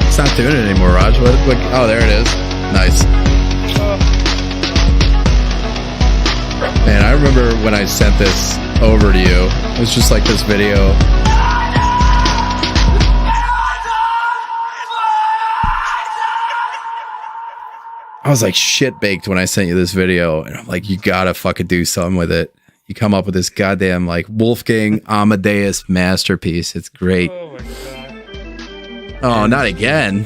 It's not doing it anymore, Raj. What, oh, there it is. Nice. Man, I remember when I sent this over to you. It was just like this video. I was like shit baked when I sent you this video, and I'm like, you gotta fucking do something with it. You come up with this goddamn like Wolfgang Amadeus masterpiece. It's great. Oh my god. Oh, not again.